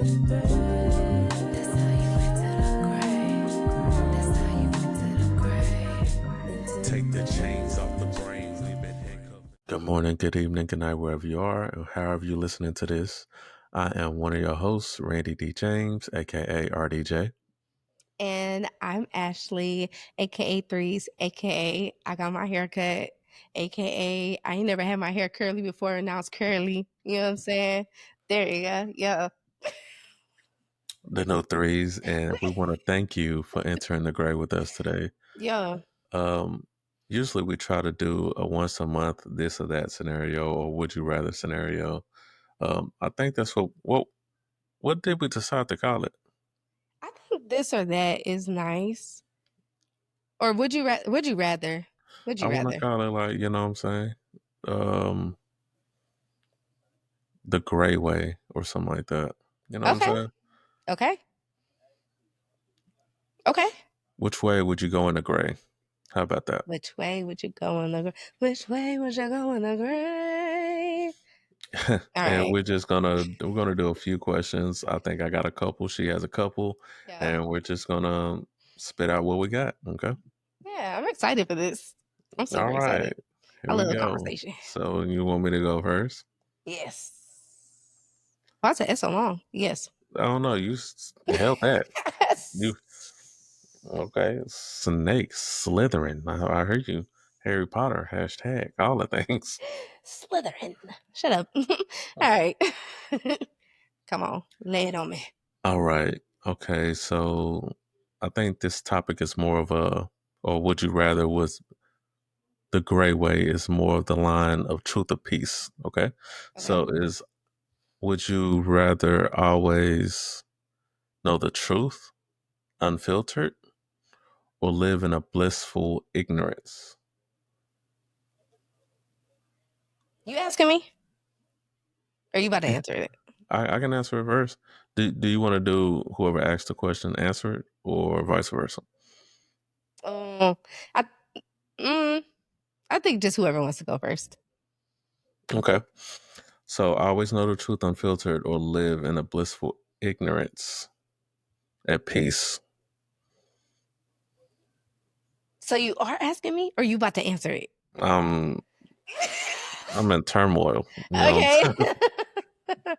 Take the chains off the brain. We've been handcuffed. Good morning, good evening, good night, wherever you are, and however you're listening to this. I am one of your hosts, randydjames, aka RDJ. And I'm Ashley, aka Threes, aka I got my hair cut, aka I ain't never had my hair curly before and now it's curly. You know what I'm saying? There you go. Yeah. The No Threes, and we want to thank you for entering the gray with us today. Yeah. Usually we try to do a once a month this or that scenario or would you rather scenario. I think that's what did we decide to call it? I think this or that is nice. Or would you rather? I want to call it like, you know what I'm saying? The gray way or something like that. You know what I'm saying? Okay. Which way would you go in the gray? How about that? Which way would you go in the gray? Which way would you go in the gray? And right. we're gonna do a few questions. I think I got a couple. She has a couple, and we're just gonna spit out what we got. Okay. Yeah, I'm excited for this. I'm super All right. excited. Here I we love go. conversation. So you want me to go first? Yes. Why is it so long? Yes. I don't know. You held that. You okay? Snake slithering. I heard you. Harry Potter hashtag all the things. Slytherin. Shut up. All right. Come on, lay it on me. All right. Okay. So I think this topic is more of or would you rather was the gray way is more of the line of truth or peace. Okay. So would you rather always know the truth unfiltered or live in a blissful ignorance? You asking me? Or are you about to answer it? I can answer it first. Do you want to do whoever asked the question answer it or vice versa? I think just whoever wants to go first. Okay. So always know the truth unfiltered or live in a blissful ignorance at peace. So you are asking me or are you about to answer it? I'm in turmoil. You know okay.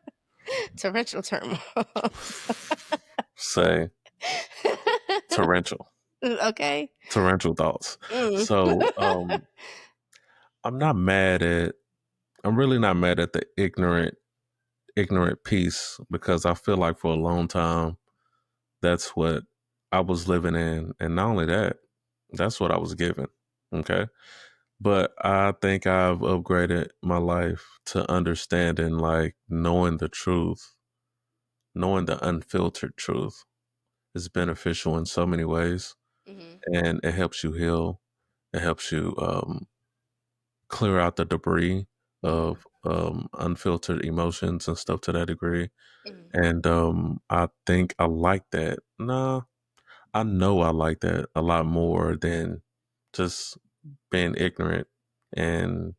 Torrential turmoil. Say torrential. Okay. Torrential thoughts. So I'm really not mad at the ignorant piece because I feel like for a long time that's what I was living in. And not only that, that's what I was given. Okay. But I think I've upgraded my life to understanding, like knowing the truth, knowing the unfiltered truth is beneficial in so many ways. And it helps you heal. It helps you clear out the debris of unfiltered emotions and stuff to that degree. And I think I like that. Nah, I know I like that a lot more than just being ignorant and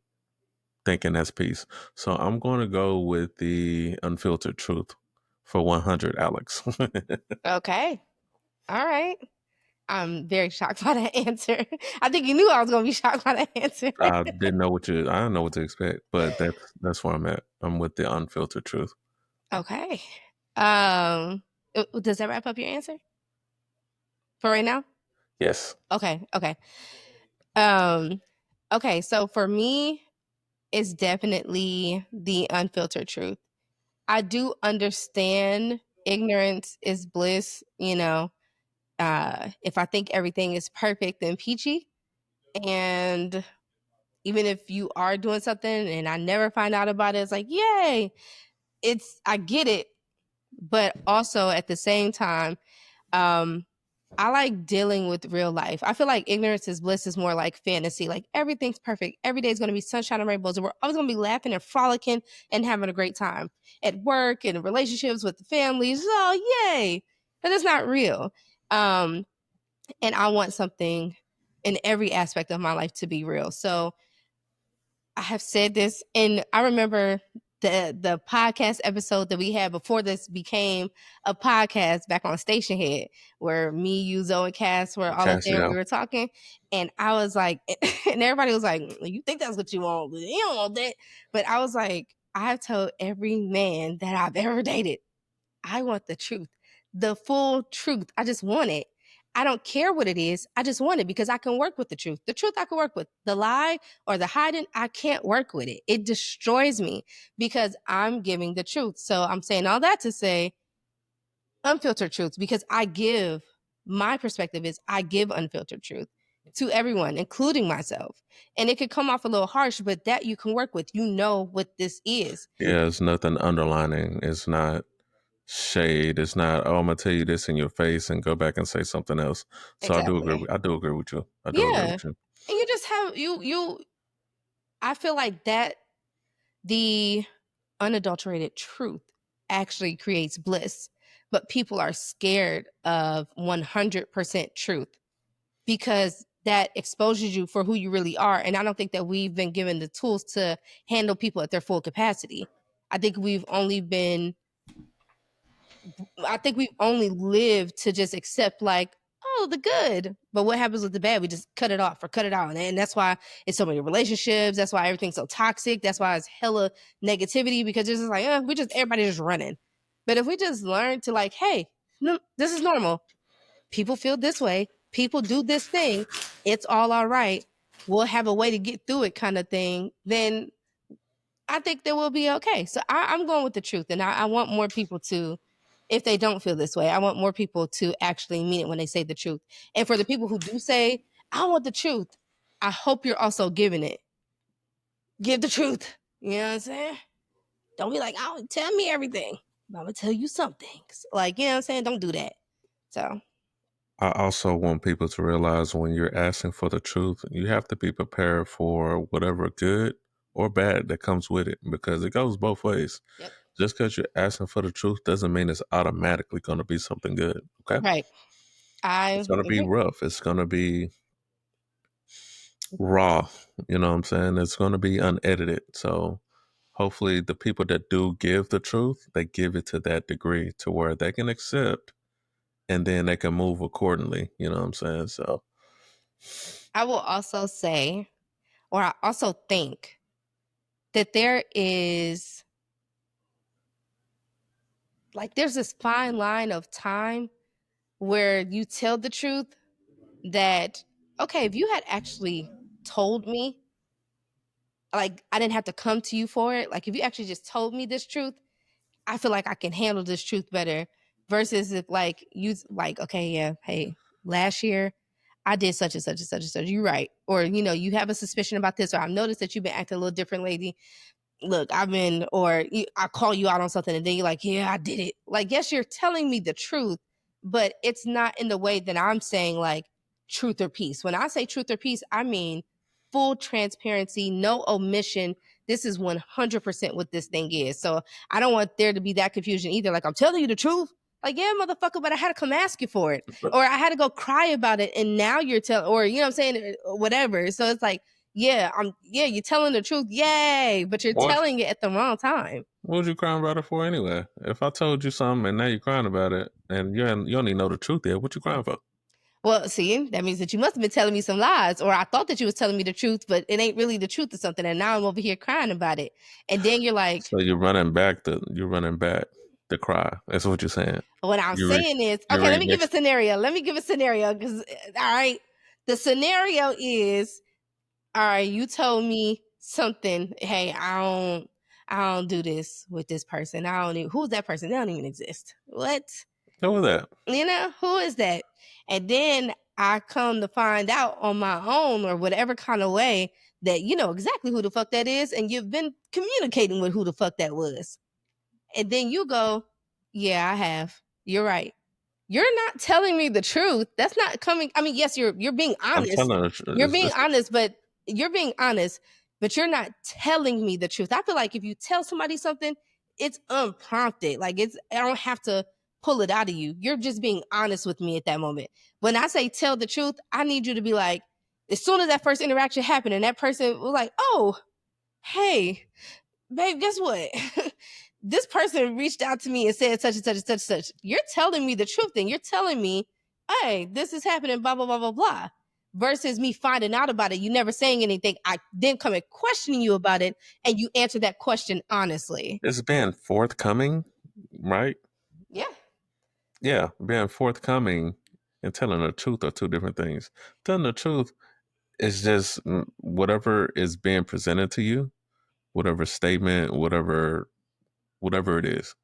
thinking that's peace. So I'm going to go with the unfiltered truth for 100, Alex. Okay. All right. I'm very shocked by that answer. I think you knew I was going to be shocked by that answer. I didn't know what to expect, but that's where I'm at. I'm with the unfiltered truth. Okay. Does that wrap up your answer for right now? Yes. Okay. Okay. So for me, it's definitely the unfiltered truth. I do understand ignorance is bliss. You know, if I think everything is perfect and peachy, and even if you are doing something and I never find out about it, it's like, yay! I get it, but also at the same time, I like dealing with real life. I feel like ignorance is bliss is more like fantasy. Like everything's perfect. Every day is going to be sunshine and rainbows. And we're always going to be laughing and frolicking and having a great time at work and relationships with the families. Oh, yay. But it's not real. And I want something in every aspect of my life to be real. So I have said this, and I remember the podcast episode that we had before this became a podcast back on Station Head, where me, you, Zoe, and Cass were all up Cassie there and we out. were talking. And I was like, and everybody was like, you think that's what you want, but you don't want that. But I was like, I've told every man that I've ever dated, I want the truth, the full truth. I just want it. I don't care what it is. I just want it because I can work with the truth. The truth I can work with. The lie or the hiding, I can't work with it. It destroys me because I'm giving the truth. So I'm saying all that to say unfiltered truth, because I give, my perspective is I give unfiltered truth to everyone, including myself. And it could come off a little harsh, but that you can work with. You know what this is. Yeah, it's nothing underlining. It's not shade. It's not, oh, I'm gonna tell you this in your face and go back and say something else. So I do agree. Exactly. I do agree with you. I do agree Yeah. with you. And you just have I feel like that the unadulterated truth actually creates bliss, but people are scared of 100% truth because that exposes you for who you really are. And I don't think that we've been given the tools to handle people at their full capacity. I think we've only lived to just accept, like, oh, the good. But what happens with the bad? We just cut it off or cut it out. And that's why it's so many relationships. That's why everything's so toxic. That's why it's hella negativity, because it's just like, everybody's just running. But if we just learn to, like, hey, no, this is normal. People feel this way. People do this thing. It's all right. We'll have a way to get through it, kind of thing. Then I think that we'll be okay. So I'm going with the truth. And I want more people to, if they don't feel this way, I want more people to actually mean it when they say the truth. And for the people who do say, I want the truth, I hope you're also giving it. Give the truth. You know what I'm saying? Don't be like, oh, tell me everything. I'm going to tell you some things. Like, you know what I'm saying? Don't do that. So I also want people to realize when you're asking for the truth, you have to be prepared for whatever good or bad that comes with it, because it goes both ways. yep. Just because you're asking for the truth doesn't mean it's automatically going to be something good. Okay. Right. It's I going to be agree. rough. It's going to be raw. You know what I'm saying? It's going to be unedited. So hopefully the people that do give the truth, they give it to that degree to where they can accept and then they can move accordingly. You know what I'm saying? So I will also say, or I also think that there is, like, there's this fine line of time where you tell the truth that, okay, if you had actually told me, like, I didn't have to come to you for it. Like, if you actually just told me this truth, I feel like I can handle this truth better, versus if, like, you, like, okay, yeah, hey, last year I did such and such and such and such. You're right. Or, you have a suspicion about this, or I've noticed that you've been acting a little different lately. Look, I call you out on something and then you're like, yeah, I did it. Like, yes, you're telling me the truth, but it's not in the way that I'm saying, like, truth or peace. When I say truth or peace, I mean full transparency, no omission. This is 100% what this thing is. So I don't want there to be that confusion either. Like, I'm telling you the truth. Like, yeah, motherfucker, but I had to come ask you for it. Or I had to go cry about it. And now you're telling, or, you know what I'm saying? Whatever. So it's like, you're telling the truth, yay, but you're what telling it at the wrong time. what was you crying about it for anyway? If I told you something and now you're crying about it and you don't even know the truth yet, what you crying for? Well, see, that means that you must have been telling me some lies, or I thought that you was telling me the truth, but it ain't really the truth or something, and now I'm over here crying about it. And then you're like, So you're running back the cry. That's what you're saying. what I'm You re, saying is, you okay, let me give remix. a scenario. Let me give a scenario, because, all right, the scenario is, all right, you told me something. Hey, I don't do this with this person. I don't even, who's that person? They don't even exist. What? What was that? Who is that? And then I come to find out on my own, or whatever kind of way, that you know exactly who the fuck that is, and you've been communicating with who the fuck that was. And then you go, yeah, I have. You're right. You're not telling me the truth. That's not coming. I mean, yes, you're being I'm honest. telling You're being it's honest, but you're being honest, but you're not telling me the truth. I feel like if you tell somebody something, it's unprompted. Like, I don't have to pull it out of you. You're just being honest with me at that moment. When I say tell the truth, I need you to be like, as soon as that first interaction happened and that person was like, oh, hey, babe, guess what? This person reached out to me and said such and such and such and such. You're telling me the truth, and you're telling me, hey, this is happening, blah, blah, blah, blah, blah. Versus me finding out about it, you never saying anything. I then come and questioning you about it, and you answer that question honestly. It's being forthcoming, right? Yeah. Yeah, being forthcoming and telling the truth are two different things. Telling the truth is just whatever is being presented to you, whatever statement, whatever it is,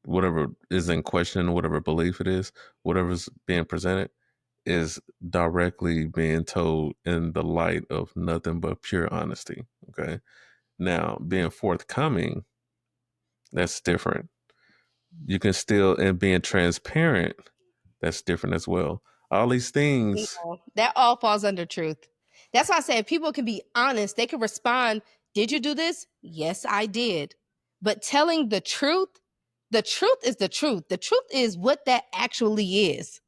whatever is in question, whatever belief it is, whatever's being presented is directly being told in the light of nothing but pure honesty. Okay. Now, being forthcoming, that's different. You can still, and being transparent, that's different as well. All these things. No, that all falls under truth. That's why I said people can be honest. They can respond, did you do this? Yes, I did. But telling the truth is the truth. The truth is what that actually is.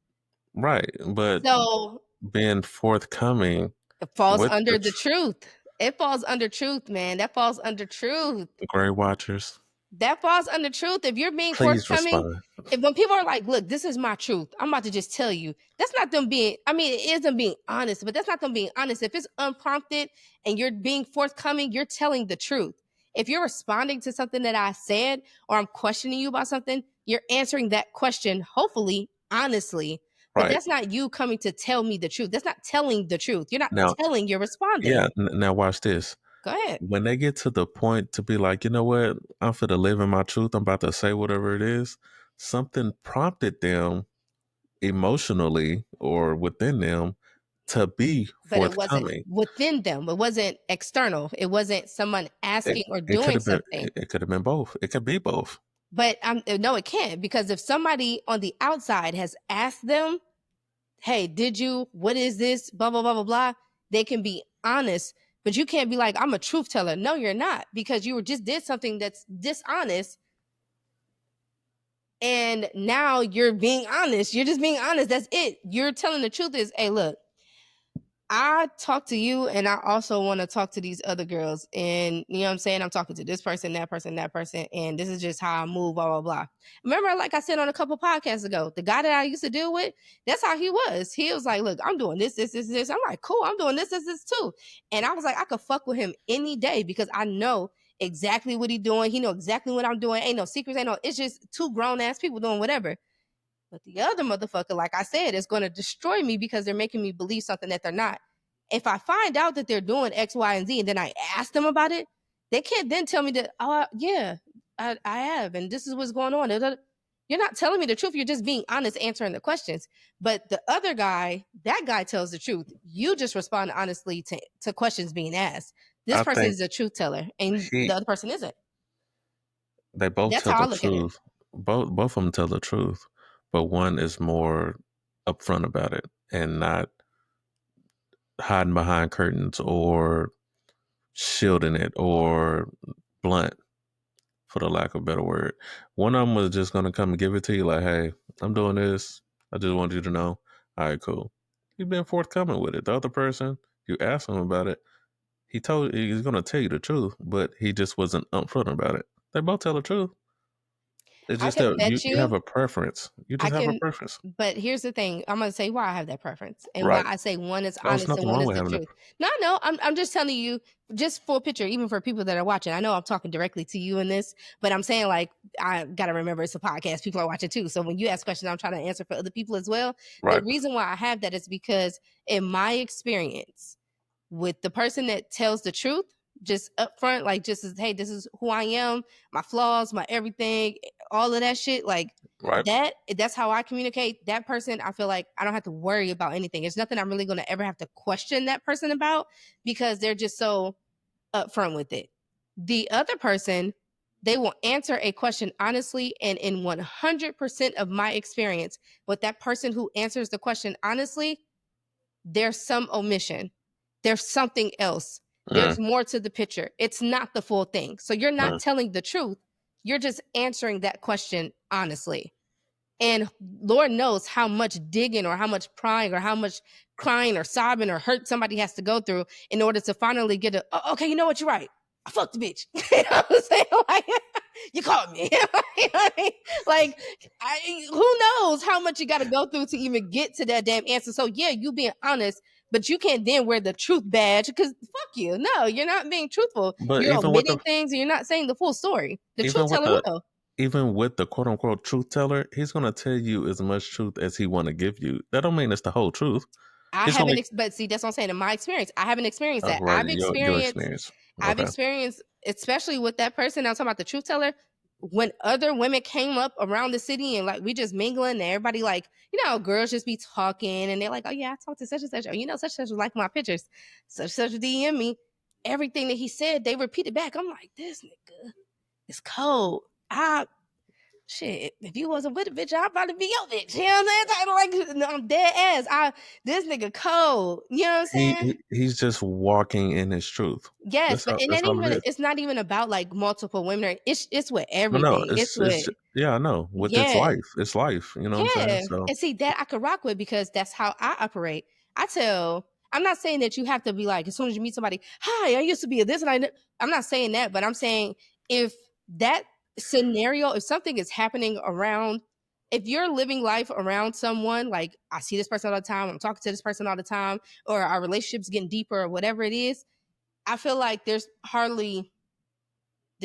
Right. But So being forthcoming it falls with under the truth. It falls under truth, man. That falls under truth. the Gray Watchers, That falls under truth. If you're being please forthcoming, respond. if when people are like, look, this is my truth, I'm about to just tell you, that's not them being, I mean, it is them being honest, but that's not them being honest. If it's unprompted and you're being forthcoming, you're telling the truth. If you're responding to something that I said, or I'm questioning you about something, you're answering that question, hopefully, honestly. But Right. that's not you coming to tell me the truth. That's not telling the truth. You're not Now, telling, you're responding. yeah, now watch this. Go ahead. When they get to the point to be like, you know what, I'm for to live in my truth, I'm about to say whatever it is, something prompted them emotionally or within them to be But it wasn't forthcoming. within them. It wasn't external. It wasn't someone asking or It could doing have been something. it could have been both. It could be both. But no, it can't, because if somebody on the outside has asked them, "Hey, did you? What is this? Blah blah blah blah blah." They can be honest, but you can't be like, "I'm a truth teller." No, you're not, because you were just did something that's dishonest, and now you're being honest. You're just being honest. That's it. You're telling the truth. Is, hey, look, I talk to you, and I also want to talk to these other girls. And you know what I'm saying? I'm talking to this person, that person, that person. And this is just how I move, blah, blah, blah. Remember, like I said on a couple podcasts ago, the guy that I used to deal with, that's how he was. He was like, look, I'm doing this, this, this, this. I'm like, cool, I'm doing this, this, this too. And I was like, I could fuck with him any day because I know exactly what he's doing. He know exactly what I'm doing. Ain't no secrets, ain't no, it's just two grown ass people doing whatever. But the other motherfucker, like I said, is going to destroy me because they're making me believe something that they're not. If I find out that they're doing X, Y, and Z, and then I ask them about it, they can't then tell me that, oh, yeah, I have, and this is what's going on. You're not telling me the truth. You're just being honest, answering the questions. But the other guy, that guy tells the truth. You just respond honestly to questions being asked. This I person think is a truth teller, and the other person isn't. they both That's tell how I the look at it. truth. Both of them tell the truth, but one is more upfront about it and not hiding behind curtains or shielding it or blunt, for the lack of a better word. One of them was just gonna come and give it to you like, hey, I'm doing this. I just want you to know. All right, cool. He's been forthcoming with it. The other person, you asked him about it, he's gonna tell you the truth, but he just wasn't upfront about it. They both tell the truth. It's I just can that bet you have you a preference. You I just have a can, preference. but here's the thing. I'm gonna say why I have that preference and why Right. I say one is There's honest and nothing one wrong is with the having a truth. No, I'm just telling you, just full picture, even for people that are watching. I know I'm talking directly to you in this, but I'm saying, like, I gotta remember it's a podcast. People are watching too. So when you ask questions, I'm trying to answer for other people as well. The right. reason why I have that is because in my experience, with the person that tells the truth, just upfront, like, just as, hey, this is who I am, my flaws, my everything, all of that shit, like Right. that's how I communicate. That person, I feel like I don't have to worry about anything. It's nothing I'm really going to ever have to question that person about because they're just so upfront with it. The other person, they will answer a question honestly, and in 100% of my experience with that person who answers the question honestly, there's some omission. There's something else. There's Mm, more to the picture. It's not the full thing. So you're not mm. telling the truth. You're just answering that question honestly. And Lord knows how much digging or how much prying or how much crying or sobbing or hurt somebody has to go through in order to finally get a, oh, okay, you know what, you're right. I fucked the bitch. You know what I'm saying? Like, you caught me. You know what I mean? Like, who knows how much you got to go through to even get to that damn answer. So yeah, you being honest, but you can't then wear the truth badge because fuck you. No, you're not being truthful. But You're omitting things and you're not saying the full story. The truth even with teller the will. even with the quote unquote truth teller, he's gonna tell you as much truth as he want to give you. That don't mean it's the whole truth. I He's gonna haven't, but see, that's what I'm saying. In my experience, I haven't experienced that. right, your experience. I've Okay. experienced, especially with that person. I'm talking about the truth teller. When other women came up around the city and like we just mingling, and everybody like, you know, girls just be talking and they're like, oh yeah, I talked to such and such. Oh, you know, such and such like my pictures. Such DM me. Everything that he said, they repeated back. I'm like, this nigga is cold. Shit, if you wasn't with a bitch, I'd probably be your bitch. You know what I'm saying? Like, no, I'm dead ass. This nigga cold. You know what I'm saying? He's just walking in his truth. Yes, but and That's then all it even is. it's not even about like multiple women. It's with No, everything. It's it's with yeah, I know. With its yeah. life, it's life. You know what I'm saying? Yeah. So And see that I could rock with because that's how I operate. I'm not saying that you have to be like, as soon as you meet somebody, hi, I used to be a this and I'm not saying that, but I'm saying if that scenario, if something is happening around, if you're living life around someone, like I see this person all the time, I'm talking to this person all the time, or our relationship's getting deeper or whatever it is, I feel like there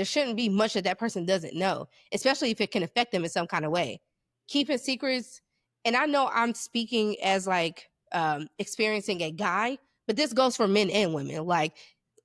shouldn't be much that person doesn't know, especially if it can affect them in some kind of way. Keeping secrets, and I know I'm speaking as like experiencing a guy, but this goes for men and women. Like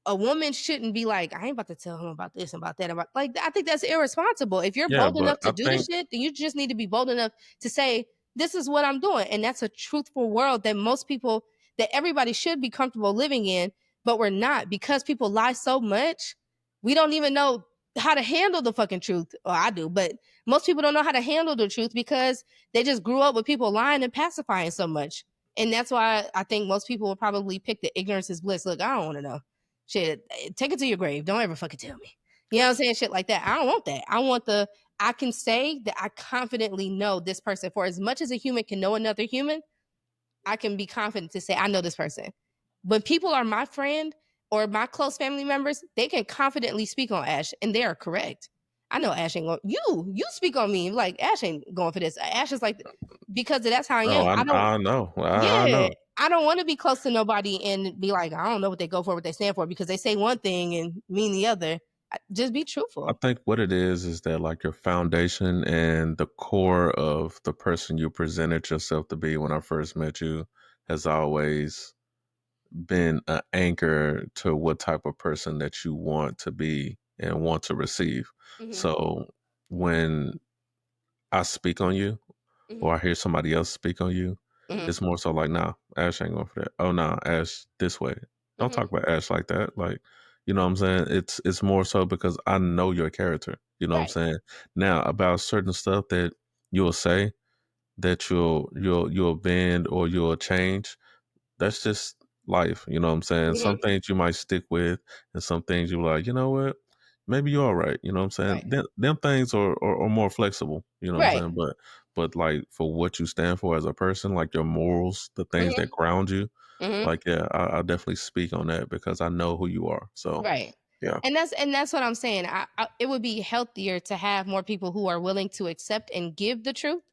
a woman shouldn't be like, I ain't about to tell him about this, about that, about like I think that's irresponsible. If you're yeah, bold but enough to I do the think shit, then you just need to be bold enough to say, this is what I'm doing. And that's a truthful world that most people that everybody should be comfortable living in, but we're not because people lie so much. We don't even know how to handle the fucking truth. Or I do, but most people don't know how to handle the truth because they just grew up with people lying and pacifying so much. And that's why I think most people will probably pick the ignorance is bliss. Look, I don't want to know. Shit, take it to your grave. Don't ever fucking tell me. You know what I'm saying? Shit like that. I don't want that. I can say that I confidently know this person. For as much as a human can know another human, I can be confident to say I know this person. When people are my friend or my close family members, they can confidently speak on Ash, and they are correct. I know Ash ain't going. You speak on me like Ash ain't going for this. Ash is like because that's how I oh, am. I don't. I know. I Yeah, know. I don't want to be close to nobody and be like I don't know what they go for, what they stand for because they say one thing and mean the other. Just be I truthful. think what it is that like your foundation and the core of the person you presented yourself to be when I first met you has always been an anchor to what type of person that you want to be and want to receive. Hmm. So when I speak on you Hmm. or I hear somebody else speak on you, Hmm. it's more so like, nah, Ash ain't going for that. Oh, nah, Ash this way. Don't Hmm. talk about Ash like that. Like, you know what I'm saying? It's more so because I know your character. You know what I'm Right. saying? Now about certain stuff that you'll say that you'll bend or you'll change, that's just life. You know what I'm saying? Some Hmm. things you might stick with, and some things you're like, you know what? Maybe you're all right. You know what I'm saying? Right. Them things are more flexible. You know what I'm Right. saying? But like for what you stand for as a person, like your morals, the things Hmm. that ground you, Hmm. like yeah, I definitely speak on that because I know who you are. So Right. yeah, And that's what I'm saying. It would be healthier to have more people who are willing to accept and give the truth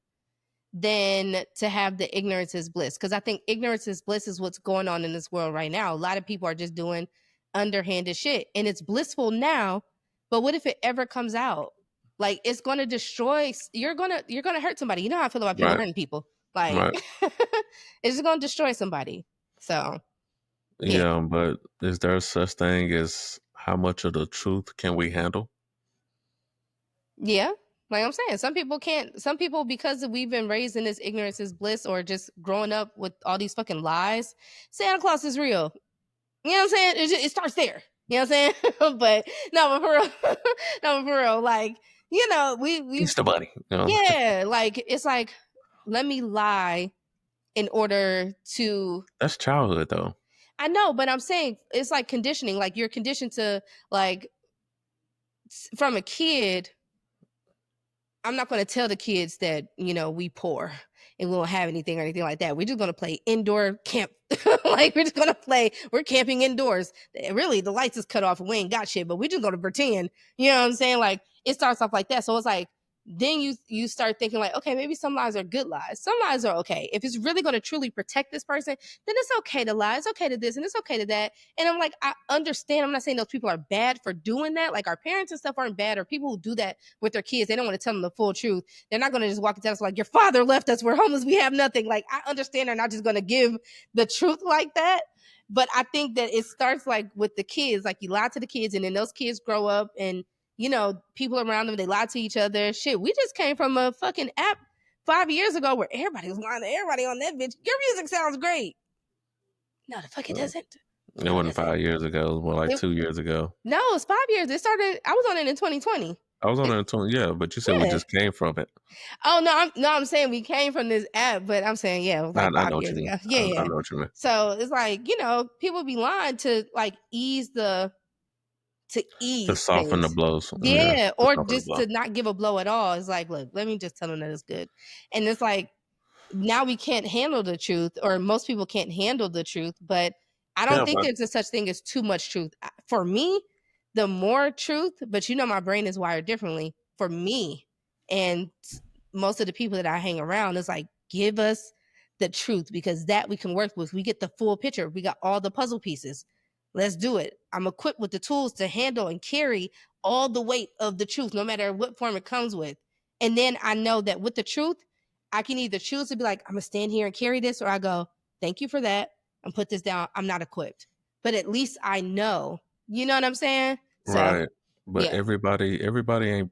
than to have the ignorance is bliss. Because I think ignorance is bliss is what's going on in this world right now. A lot of people are just doing underhanded shit, and it's blissful now. But what if it ever comes out? Like it's going to destroy. You're gonna hurt somebody. You know how I feel about people right, hurting people. Like right, it's just going to destroy somebody. So yeah. yeah. But is there such thing as how much of the truth can we handle? Yeah. Like I'm saying, some people can't, some people, because we've been raised in this ignorance is bliss or just growing up with all these fucking lies, Santa Claus is real. You know what I'm saying? It starts there. You know what I'm saying? But no, but for real, no, but for real, like, you know, Easter bunny. You know, yeah, like, it's like, let me lie in order to, that's childhood though. I know, but I'm saying it's like conditioning. Like, you're conditioned to, like, from a kid, I'm not going to tell the kids that, we poor and we won't have anything or anything like that. We're just going to play indoor camp. Like, we're just going to play. We're camping indoors. Really, the lights is cut off and we ain't got shit, but we're just going to pretend. You know what I'm saying? Like, it starts off like that. So it's like, then you start thinking like, okay, maybe some lies are good lies. Some lies are okay. If it's really going to truly protect this person, then it's okay to lie. It's okay to this and it's okay to that. And I'm like, I understand. I'm not saying those people are bad for doing that. Like, our parents and stuff aren't bad, or people who do that with their kids. They don't want to tell them the full truth. They're not going to just walk into us like, your father left us. We're homeless. We have nothing. Like, I understand they're not just going to give the truth like that. But I think that it starts like with the kids. Like, you lie to the kids and then those kids grow up and people around them, they lie to each other. Shit, we just came from a fucking app 5 years ago where everybody was lying to everybody on that bitch. Your music sounds great. No, the fuck it doesn't. It wasn't 5 years ago. It was more like 2 years ago. No, it's 5 years. It started. I was on it in 2020. I was on it in 20. Yeah, but you said we just came from it. Oh no, I'm saying we came from this app, but I'm saying it was like 5 years ago. Yeah, I know what you mean. So it's like people be lying to like to soften things. the blows. Yeah, or just to not give a blow at all. It's like, look, let me just tell them that it's good. And it's like, now we can't handle the truth, or most people can't handle the truth, but I don't think there's a such thing as too much truth. For me, the more truth, but my brain is wired differently. For me and most of the people that I hang around, it's like, give us the truth, because that we can work with. We get the full picture. We got all the puzzle pieces. Let's do it. I'm equipped with the tools to handle and carry all the weight of the truth, no matter what form it comes with. And then I know that with the truth, I can either choose to be like, I'm going to stand here and carry this, or I go, thank you for that, and put this down. I'm not equipped. But at least I know. You know what I'm saying? So, right. But everybody ain't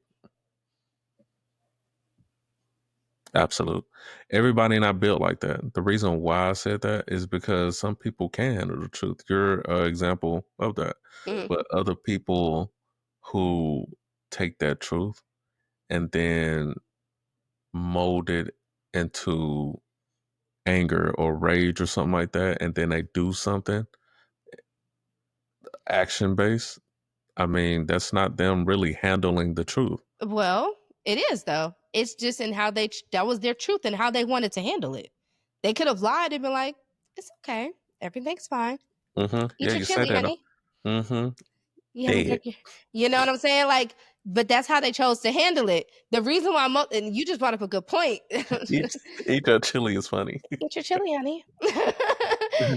absolute. Everybody not built like that. The reason why I said that is because some people can handle the truth. You're an example of that. Mm-hmm. But other people who take that truth and then mold it into anger or rage or something like that, and then they do something action based, I mean, that's not them really handling the truth. Well, it is though. It's just in how that was their truth and how they wanted to handle it. They could have lied and been like, it's okay, everything's fine. Mm-hmm. Eat your chili, honey. Mm-hmm. You know what I'm saying? Like, but that's how they chose to handle it. The reason why and you just brought up a good point. Eat your chili is funny. Eat your chili, honey.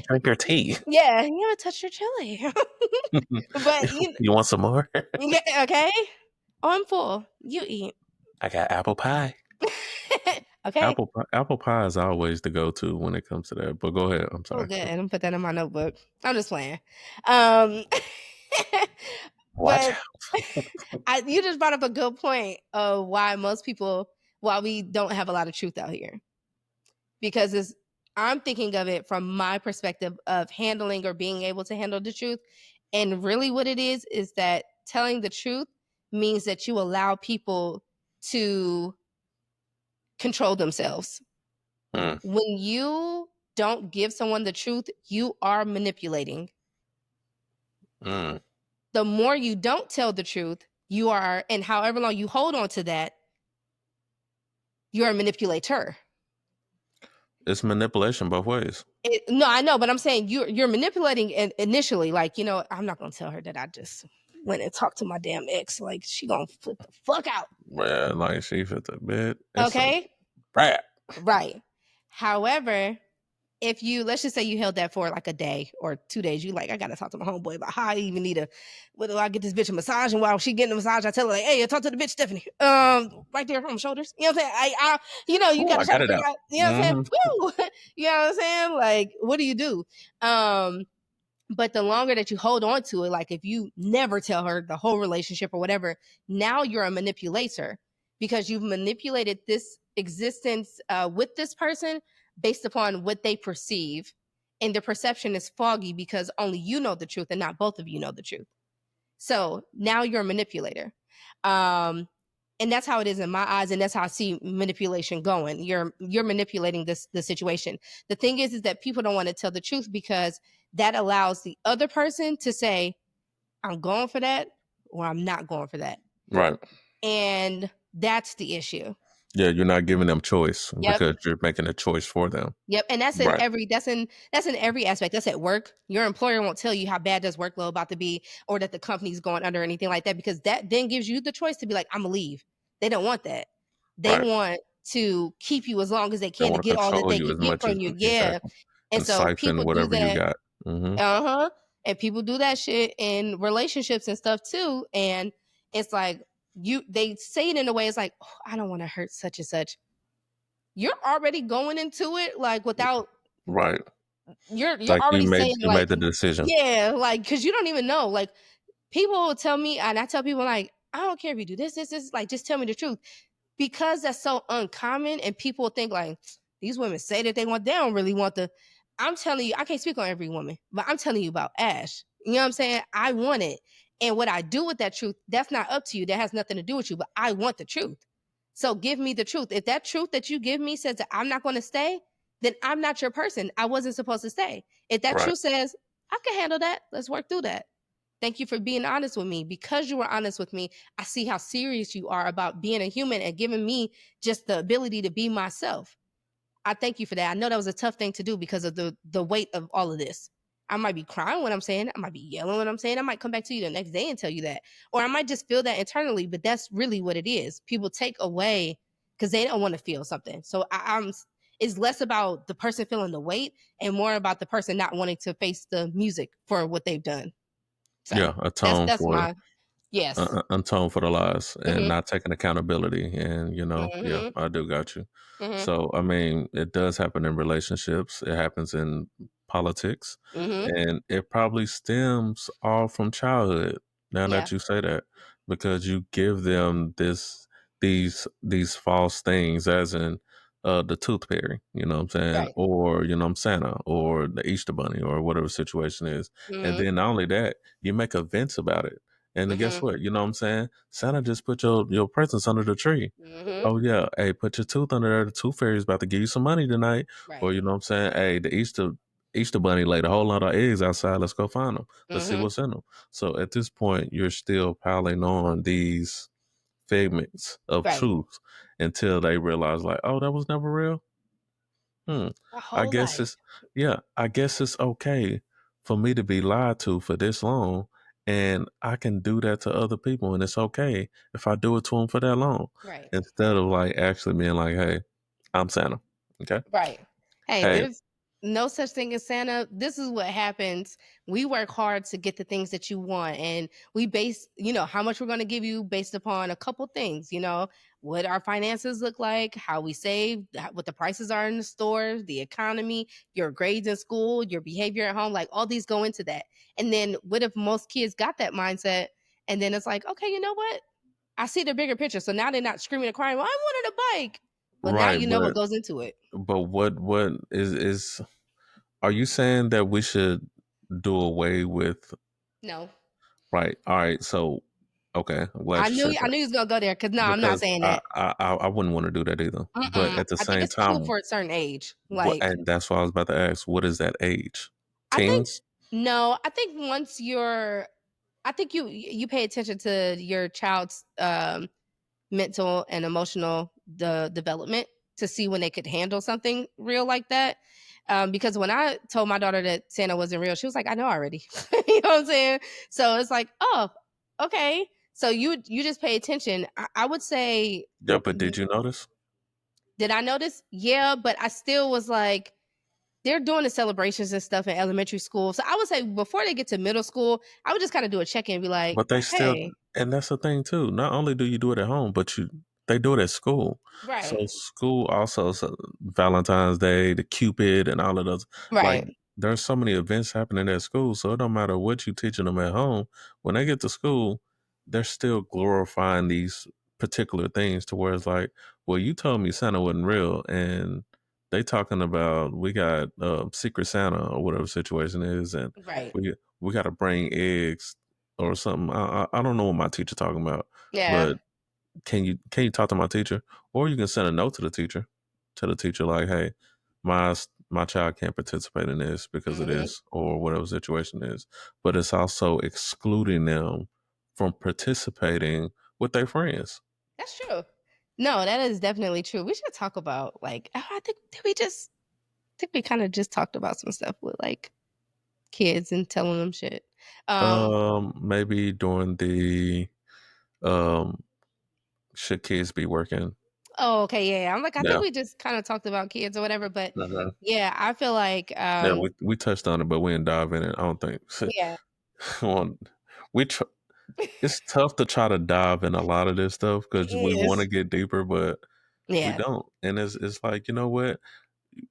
Drink your tea. Yeah, you haven't touched your chili. But you want some more? Yeah, okay. Oh, I'm full. You eat. I got apple pie. Okay. Apple pie is always the go-to when it comes to that. But go ahead. I'm sorry. Oh, good. I'm gonna put that in my notebook. I'm just playing. What? You just brought up a good point of why we don't have a lot of truth out here. Because I'm thinking of it from my perspective of handling or being able to handle the truth. And really what it is that telling the truth means that you allow people to control themselves. When you don't give someone the truth, you are manipulating. The more you don't tell the truth, you are, and however long you hold on to that, you're a manipulator. It's manipulation both ways. No, I know, but I'm saying you're manipulating initially. Like, I'm not gonna tell her that I just went and talked to my damn ex. Like, she gonna flip the fuck out. Yeah, like she fit the bit. Okay. Right. However, if let's just say you held that for like a day or 2 days, you like, I gotta talk to my homeboy about how I even need whether I get this bitch a massage, and while she getting a massage, I tell her like, hey, talk to the bitch Stephanie, right there on my shoulders. You know what I'm saying? You gotta try to figure out. You know what I'm saying? Woo! You know what I'm saying? Like, what do? But the longer that you hold on to it, like if you never tell her the whole relationship or whatever, now you're a manipulator because you've manipulated this existence with this person based upon what they perceive. And the perception is foggy because only you know the truth and not both of you know the truth. So now you're a manipulator. And that's how it is in my eyes. And that's how I see manipulation going. You're manipulating the situation. The thing is that people don't want to tell the truth because that allows the other person to say, I'm going for that or I'm not going for that. Right. And That's the issue. Yeah, you're not giving them choice Yep. because you're making a choice for them. Yep, and Right, that's in every aspect. That's at work. Your employer won't tell you how bad this workload about to be, or that the company's going under or anything like that, because that then gives you the choice to be like, "Imma leave." They don't want that. They right. want to keep you as long as they They can to want to get all that control they you can as get much as from you. Yeah, exactly, and and so siphon people do whatever you that. got. Hmm. Uh-huh, and people do that shit in relationships and stuff too, and it's like they say it in a way, it's like, "Oh, I don't wanna hurt such and such." You're already going into it, like, without Right, you're like already saying, you like, made the decision. yeah, like, because you don't even know, like, people will tell me, and I tell people, like, "I don't care if you do this, like, just tell me the truth." Because that's so uncommon and people think like these women say that they don't really want the. I'm telling you, I can't speak on every woman, but I'm telling you about Ash. You know what I'm saying? I want it. And what I do with that truth, that's not up to you. That has nothing to do with you, but I want the truth. So give me the truth. If that truth that you give me says that I'm not going to stay, then I'm not your person. I wasn't supposed to stay. If that Right, truth says, I can handle that, let's work through that. Thank you for being honest with me. Because you were honest with me, I see how serious you are about being a human and giving me just the ability to be myself. I thank you for that. I know that was a tough thing to do because of the weight of all of this. I might be crying when I'm saying it. I might be yelling when I'm saying it. I might come back to you the next day and tell you that. Or I might just feel that internally, but that's really what it is. People take away because they don't want to feel something. So I'm it's less about the person feeling the weight and more about the person not wanting to face the music for what they've done. So yeah, atone that's for my yes. atone for the lies and Mhm. not taking accountability. And yeah, Mhm. I do got you. Mhm. So I mean, it does happen in relationships. It happens in politics, Mhm. and it probably stems all from childhood. Now Yeah. that you say that, because you give them these false things, as in the tooth fairy, you know what I'm saying, Right. or I'm Santa, or the Easter Bunny, or whatever situation is, and Mhm. then not only that, you make events about it. And then guess Mhm. what? You know what I'm saying? Santa just put your presents under the tree. Mhm. Oh yeah, hey, put your tooth under there. The tooth fairy's about to give you some money tonight. Or Right. you know what I'm saying? Hey, the Easter bunny laid a whole lot of eggs outside. Let's go find them. Let's see Mhm. what's in them. So at this point, you're still piling on these figments of Right. truth until they realize, like, oh, that was never real. Hmm. My I whole guess life. it's yeah. I guess it's okay for me to be lied to for this long, and I can do that to other people, and it's okay if I do it to them for that long, Right. instead of like actually being like, "Hey, I'm Santa." Okay. Right. Hey, Hey, there's no such thing as Santa. This is what happens. We work hard to get the things that you want, and we base, how much we're going to give you based upon a couple things, what our finances look like, how we save, what the prices are in the stores, the economy, your grades in school, your behavior at home, like all these go into that. And then what if most kids got that mindset and then it's like, okay, you know what? I see the bigger picture. So now they're not screaming and crying, well, I wanted a bike. But now right, you know what goes into it. but what is? Are you saying that we should do away with? No. Right. All right. So, okay, I'm glad I you knew said I that knew you was gonna go there because no, I'm not because saying I that. I I I wouldn't want to do that either. But Mm-mm. at the I think same it's cool time, for a certain age. what? Like, And that's what I was about to ask. What is that age? I think Teens? no, I think once you're I think you pay attention to your child's mental and emotional development to see when they could handle something real like that. Because when I told my daughter that Santa wasn't real, she was like, "I know already." You know what I'm saying? So it's like, "Oh, okay." So you just pay attention. I would say, Yeah. But did you notice? did I notice? Yeah, but I still was like, they're doing the celebrations and stuff in elementary school. So I would say before they get to middle school, I would just kind of do a check in and be like, But they still, "Hey, and that's the thing too. Not only do you do it at home, but they do it at school. So right, school also, so Valentine's Day, the Cupid, and all of those. Like right, there's so many events happening at school. So it don't matter what you teaching them at home. When they get to school, they're still glorifying these particular things. To where it's like, well, you told me Santa wasn't real, and they talking about we got Secret Santa or whatever situation is, and right, we got to bring eggs or something. I don't know what my teacher talking about, yeah, but can you talk to my teacher, or you can send a note to the teacher, like, hey, my child can't participate in this because of hmm this or whatever situation is, but it's also excluding them from participating with their friends. that's true." No, that is definitely true. We should talk about like I think we kind of just talked about some stuff with like kids and telling them shit. Maybe during the um, should kids be working? Oh, okay, yeah. I'm like, I think Yeah. we just kind of talked about kids or whatever, but Uh-huh. yeah, I feel like Yeah, we touched on it, but we didn't dive in it. I don't think. yeah, Well, we tr- it's tough to try to dive in a lot of this stuff it because we want to is. get deeper, but we Yeah, don't. And it's like, you know what?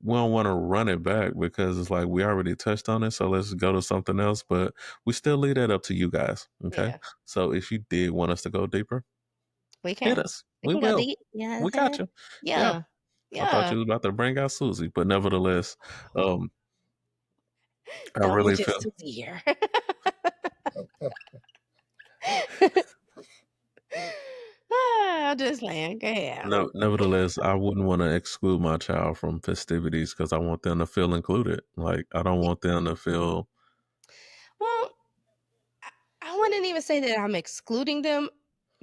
We don't want to run it back because it's like we already touched on it, so let's go to something else. But we still leave that up to you guys. Okay. yeah. So if you did want us to go deeper, We hit can. us. We We can go will. deep. Yeah. We got you. Yeah. Yeah. I thought Yeah. you was about to bring out Susie, but nevertheless, um, I Don't really mention feel Susie here. I'm just saying. Go ahead. no. Nevertheless, I wouldn't want to exclude my child from festivities because I want them to feel included. Like I don't want them to feel Well, I wouldn't even say that I'm excluding them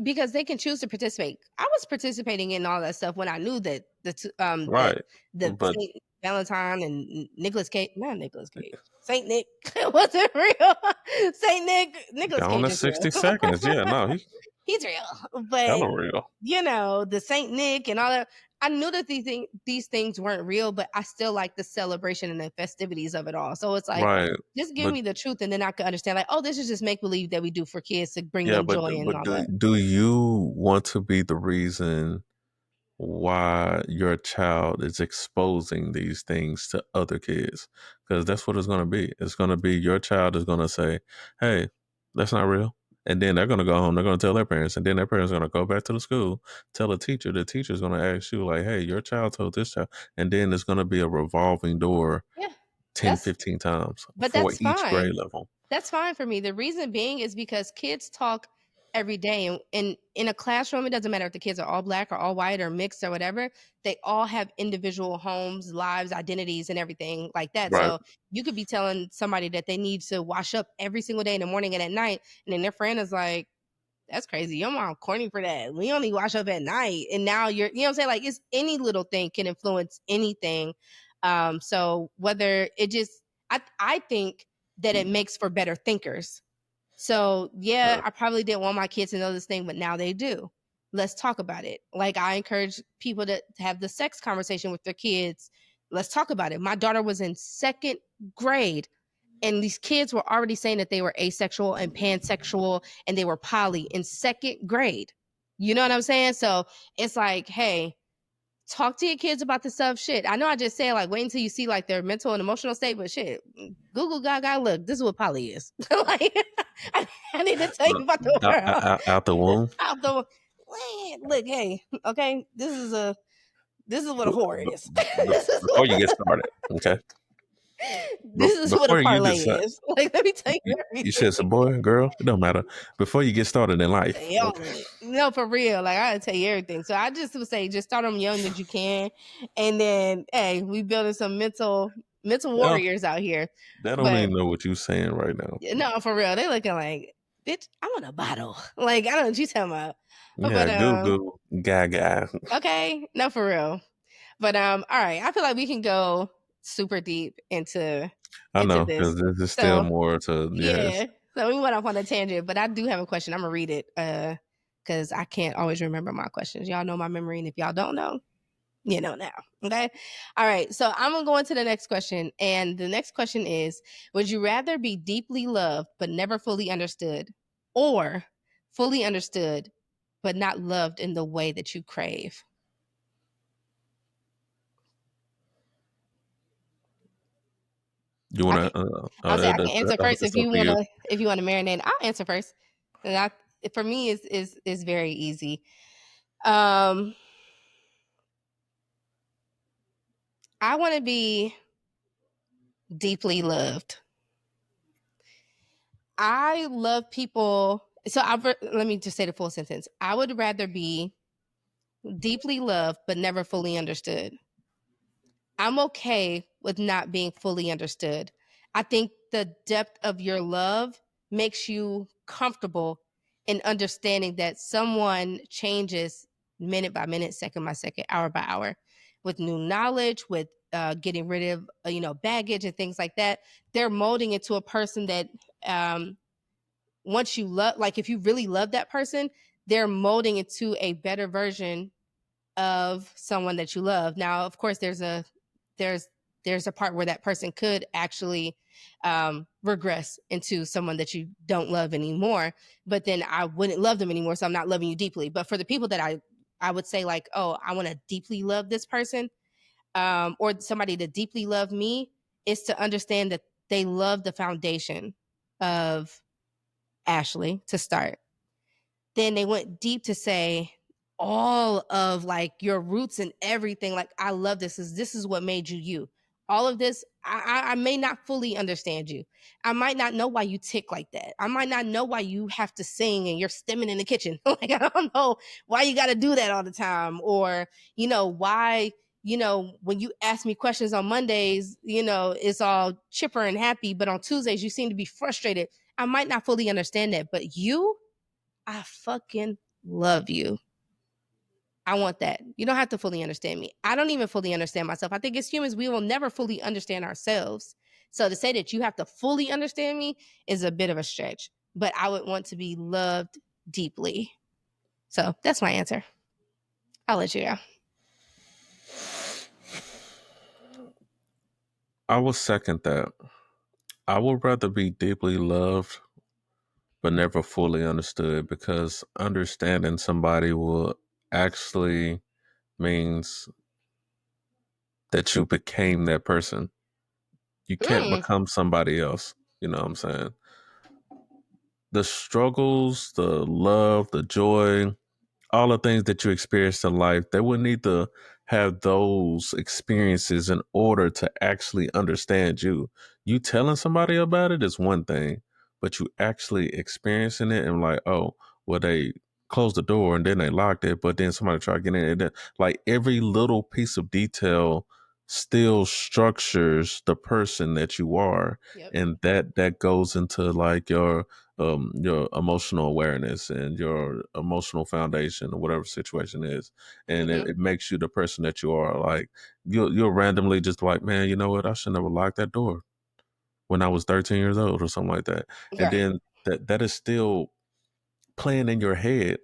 because they can choose to participate. I was participating in all that stuff when I knew that right, the but Saint Valentine and Nicholas Cage, not Nicholas Cage, Saint Nick wasn't real. Saint Nicholas gone Cage in is real. 60 seconds. Yeah, no, he He's real, but hella real. the Saint Nick and all that. I knew that these things weren't real, but I still like the celebration and the festivities of it all. So it's like, Right, just give but me the truth, and then I can understand. Like, oh, this is just make believe that we do for kids to bring yeah, them but joy and all that. do you want to be the reason why your child is exposing these things to other kids? Because that's what it's going to be. It's going to be your child is going to say, "Hey, that's not real," and then they're going to go home. They're going to tell their parents, and then their parents are going to go back to the school, tell a teacher. The teacher's going to ask you, like, "Hey, your child told this child," and then it's going to be a revolving door Yeah, 10, that's 15 times but for that's each fine. grade level. That's fine for me. The reason being is because kids talk every day. And in a classroom, it doesn't matter if the kids are all black or all white or mixed or whatever. They all have individual homes, lives, identities, and everything like that. Right, So you could be telling somebody that they need to wash up every single day in the morning and at night. And then their friend is like, that's crazy. Your mom corny for that. We only wash up at night. And now you know what I'm saying? Like it's any little thing can influence anything. So whether it just I think that it makes for better thinkers. So yeah, uh, I probably didn't want my kids to know this thing, but now they do. Let's talk about it. Like I encourage people to have the sex conversation with their kids. Let's talk about it. My daughter was in second grade and these kids were already saying that they were asexual and pansexual and they were poly in second grade. You know what I'm saying? So it's like, hey, talk to your kids about the stuff. Shit. I know I just said like wait until you see like their mental and emotional state, but shit, Google Gaga, look, this is what poly is. Like I need to tell you about the world. out the womb. Out the look, hey, okay, this is what a whore is. This is Before you get started, okay? this is what a Before you parlay decide, is. Like, let me tell you you said it's a everything. boy, girl, it don't matter. Before you get started in life, Y'all okay? in it. No, for real. Like I gotta tell you everything. So I just would say just start them young as you can. And then hey, we building some mental Yeah, warriors out here. they don't But even know what you're saying right now. no, for real. They looking like, bitch, I want a bottle. Like, I don't know what you talking about. Yeah, But Google Gaga. okay. No, for real. But all right. I feel like we can go super deep I into know because this. there's just still So more to yes. yeah. So we went off on a tangent, but I do have a question. I'm gonna read it because I can't always remember my questions. Y'all know my memory, and if y'all don't know, you know now. Okay. All right. So I'm gonna go into the next question. And the next question is: would you rather be deeply loved but never fully understood, or fully understood but not loved in the way that you crave? You I want can to? I'll say I can answer first It's up to you. if you want to marinate. I'll answer first. And for me is very easy. Um I want to be deeply loved. I love people. So let me just say the full sentence. I would rather be deeply loved but never fully understood. I'm okay with not being fully understood. I think the depth of your love makes you comfortable in understanding that someone changes minute by minute, second by second, hour by hour, with new knowledge, with getting rid of baggage and things like that. They're molding into a person that once you love, like if you really love that person, they're molding into a better version of someone that you love. Now, of course, there's a part where that person could actually regress into someone that you don't love anymore. But then I wouldn't love them anymore, so I'm not loving you deeply. But for the people that I would say like, oh, I want to deeply love this person, or somebody to deeply love me, is to understand that they love the foundation of Ashley to start. Then they went deep to say all of like your roots and everything. Like, I love this is what made you you. All of this, I may not fully understand you. I might not know why you tick like that. I might not know why you have to sing and you're stimming in the kitchen. Like, I don't know why you got to do that all the time, or why when you ask me questions on Mondays, it's all chipper and happy, but on Tuesdays you seem to be frustrated. I might not fully understand that, but I fucking love you. I want that. You don't have to fully understand me. I don't even fully understand myself. I think as humans, we will never fully understand ourselves. So to say that you have to fully understand me is a bit of a stretch, but I would want to be loved deeply. So that's my answer. I'll let you go. I will second that. I would rather be deeply loved but never fully understood, because understanding somebody will actually means that you became that person. You can't Mm, become somebody else. You know what I'm saying? The struggles, the love, the joy, all the things that you experienced in life, they would need to have those experiences in order to actually understand you. You telling somebody about it is one thing, but you actually experiencing it and like, oh, well, they closed the door and then they locked it, but then somebody tried to get in. And then, like, every little piece of detail still structures the person that you are, yep. and that goes into like your emotional awareness and your emotional foundation or whatever situation is, and Mm-hmm. it makes you the person that you are. Like, you'll randomly just like, man, you know what? I should never lock that door when I was 13 years old or something like that. And Right. then that is still playing in your head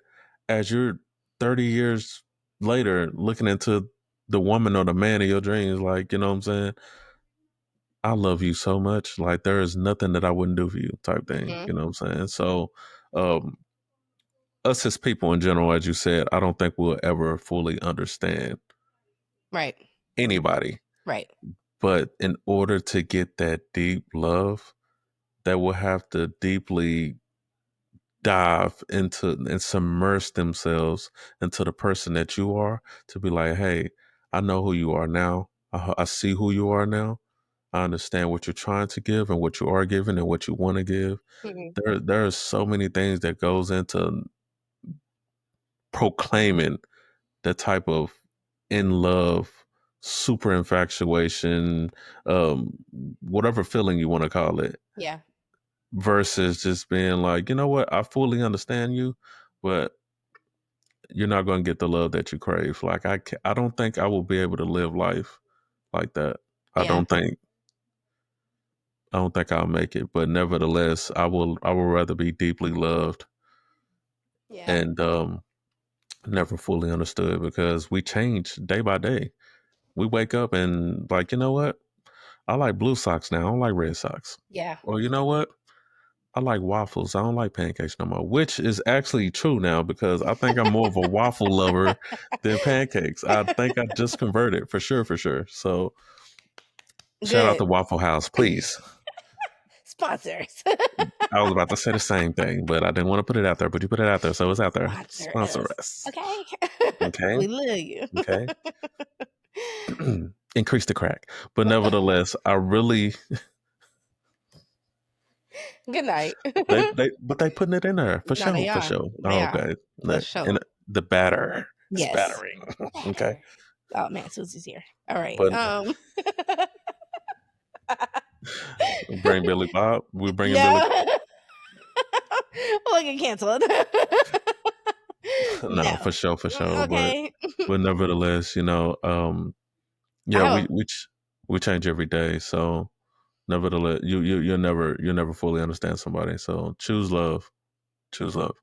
as you're 30 years later looking into the woman or the man of your dreams. Like, you know what I'm saying? I love you so much. Like, there is nothing that I wouldn't do for you, type thing. Mm-hmm. You know what I'm saying? So, um, us as people in general, as you said, I don't think we'll ever fully understand Right. anybody. Right. But in order to get that deep love, they will have to deeply dive into and submerge themselves into the person that you are, to be like, hey, I know who you are now. I see who you are now. I understand what you're trying to give and what you are giving and what you want to give. Mm-hmm. There are so many things that goes into proclaiming the type of in love, super infatuation, whatever feeling you want to call it, Yeah. versus just being like, you know what, I fully understand you, but you're not going to get the love that you crave. Like, I don't think I will be able to live life like that. I Yeah. don't think I don't think I'll make it. But nevertheless, I will rather be deeply loved Yeah. and never fully understood, because we change day by day. We wake up and like, you know what? I like blue socks now. I don't like red socks. Yeah. Or you know what? I like waffles. I don't like pancakes no more, which is actually true now, because I think I'm more of a waffle lover than pancakes. I think I just converted for sure, for sure. So shout out Good. to Waffle House, please. Sponsors. I was about to say the same thing, but I didn't want to put it out there, but you put it out there. So it's out there. Sponsor Sponsor us. us. Okay. Okay. We love you. Okay. Increase the crack. But nevertheless, I really Good night. but they putting it in there for No, sure, they for are. sure. They Oh, are. okay. For And sure. the batter is Yes. battering. Okay. Better. Oh man, Susie's here. All right. But bring Billy Bob. We're bringing Billy. Yeah. We'll get canceled. No, No. for sure. Okay. But nevertheless, I yeah, have we change every day. So nevertheless, you'll never fully understand somebody. So choose love. Choose love.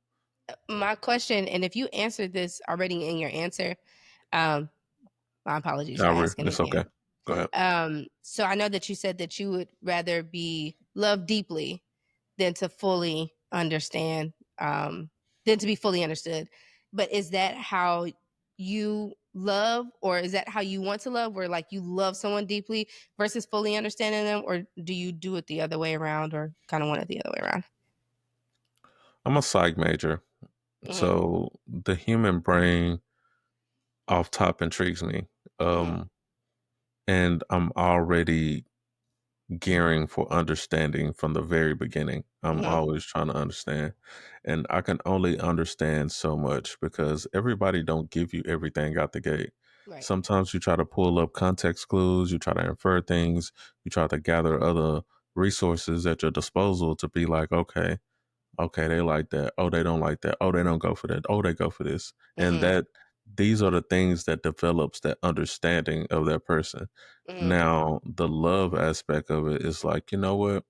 my question, and if you answered this already in your answer, um, my apologies for asking It's okay. again. Go ahead. So I know that you said that you would rather be loved deeply than to fully understand, than to be fully understood. But is that how you love, or is that how you want to love, where like you love someone deeply versus fully understanding them, or do you do it the other way around, or kind of want it the other way around? I'm a psych major, Mm-hmm, so the human brain off top intrigues me. mm-hmm, Um, and I'm already gearing for understanding from the very beginning. I'm mm-hmm. always trying to understand. And I can only understand so much because everybody don't give you everything out the gate. Right. Sometimes you try to pull up context clues, you try to infer things, you try to gather other resources at your disposal to be like, okay, okay, they like that. Oh, they don't like that. Oh, they don't go for that. Oh, they go for this. And Mm-hmm, that these are the things that develops that understanding of that person. mm-hmm, Now, the love aspect of it is like, you know what?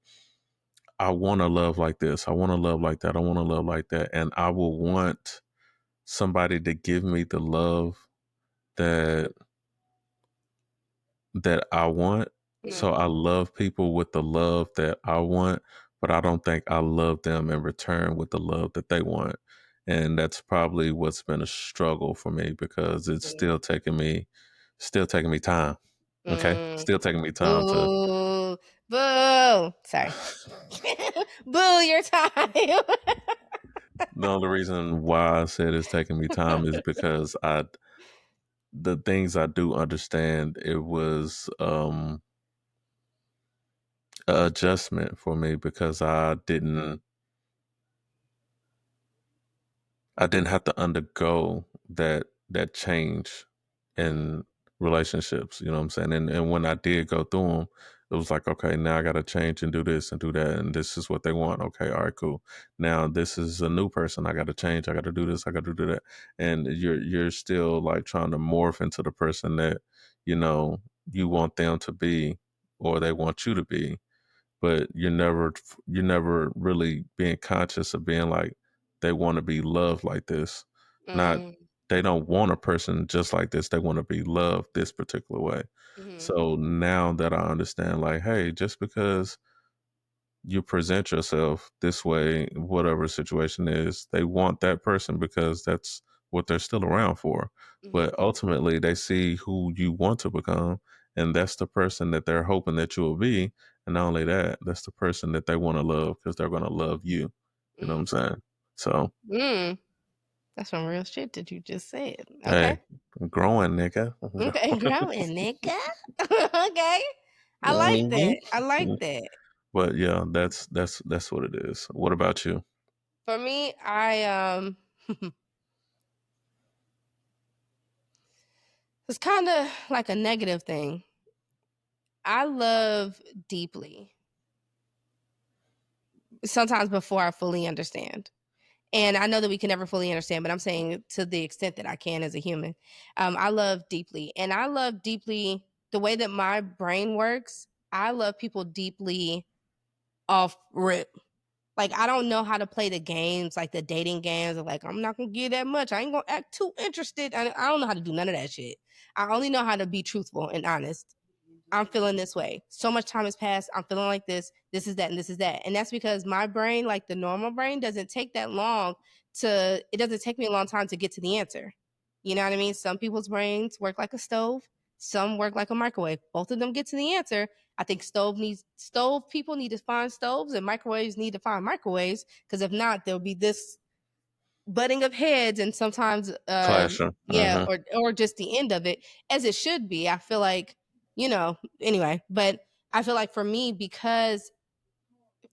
I want to love like this. I want to love like that. I want to love like that. And I will want somebody to give me the love that I want. mm-hmm, So I love people with the love that I want, but I don't think I love them in return with the love that they want. And that's probably what's been a struggle for me because it's still taking me time. Okay? mm-hmm. Still taking me time to Boo, boo. Sorry. Boo your time. the only reason why I said it's taking me time is because I the things I do understand, it was a adjustment for me because I didn't have to undergo that change in relationships, you know what I'm saying? And when I did go through them, it was like, okay, now I got to change and do this and do that, and this is what they want. Okay, all right, cool. Now this is a new person. I got to change. I got to do this. I got to do that. And you're still like trying to morph into the person that you know you want them to be, or they want you to be, but you're never really being conscious of being like they want to be loved like this, not Mm, they don't want a person just like this, they want to be loved this particular way. mhm, So now that I understand, like, hey, just because you present yourself this way, whatever situation is, they want that person because that's what they're still around for. mhm, But ultimately, they see who you want to become, and that's the person that they're hoping that you will be. And not only that, that's the person that they want to love because they're going to love you. You know what mm, I'm saying? So, mm. That's some real shit that you just said. Okay. hey, I'm growing, nigga. Okay, growing, nigga. Okay. I like Mhm. that. I like that. But yeah, that's what it is. What about you? For me, I it's kind of like a negative thing. I love deeply. Sometimes before I fully understand. And I know that we can never fully understand, but I'm saying to the extent that I can as a human. I love deeply. And I love deeply the way that my brain works. I love people deeply off rip. Like I don't know how to play the games, like the dating games, of like I'm not gonna give that much. I ain't gonna act too interested. I don't know how to do none of that shit. I only know how to be truthful and honest. I'm feeling this way. So much time has passed. I'm feeling like this. This is that, and this is that. And that's because my brain, like the normal brain, doesn't take that long it doesn't take me a long time to get to the answer. You know what I mean? Some people's brains work like a stove, some work like a microwave. Both of them get to the answer. I think stove people need to find stoves and microwaves need to find microwaves. Because if not, there'll be this butting of heads and sometimes Classroom. yeah, or just the end of it, as it should be. I feel like, anyway, but I feel like for me, because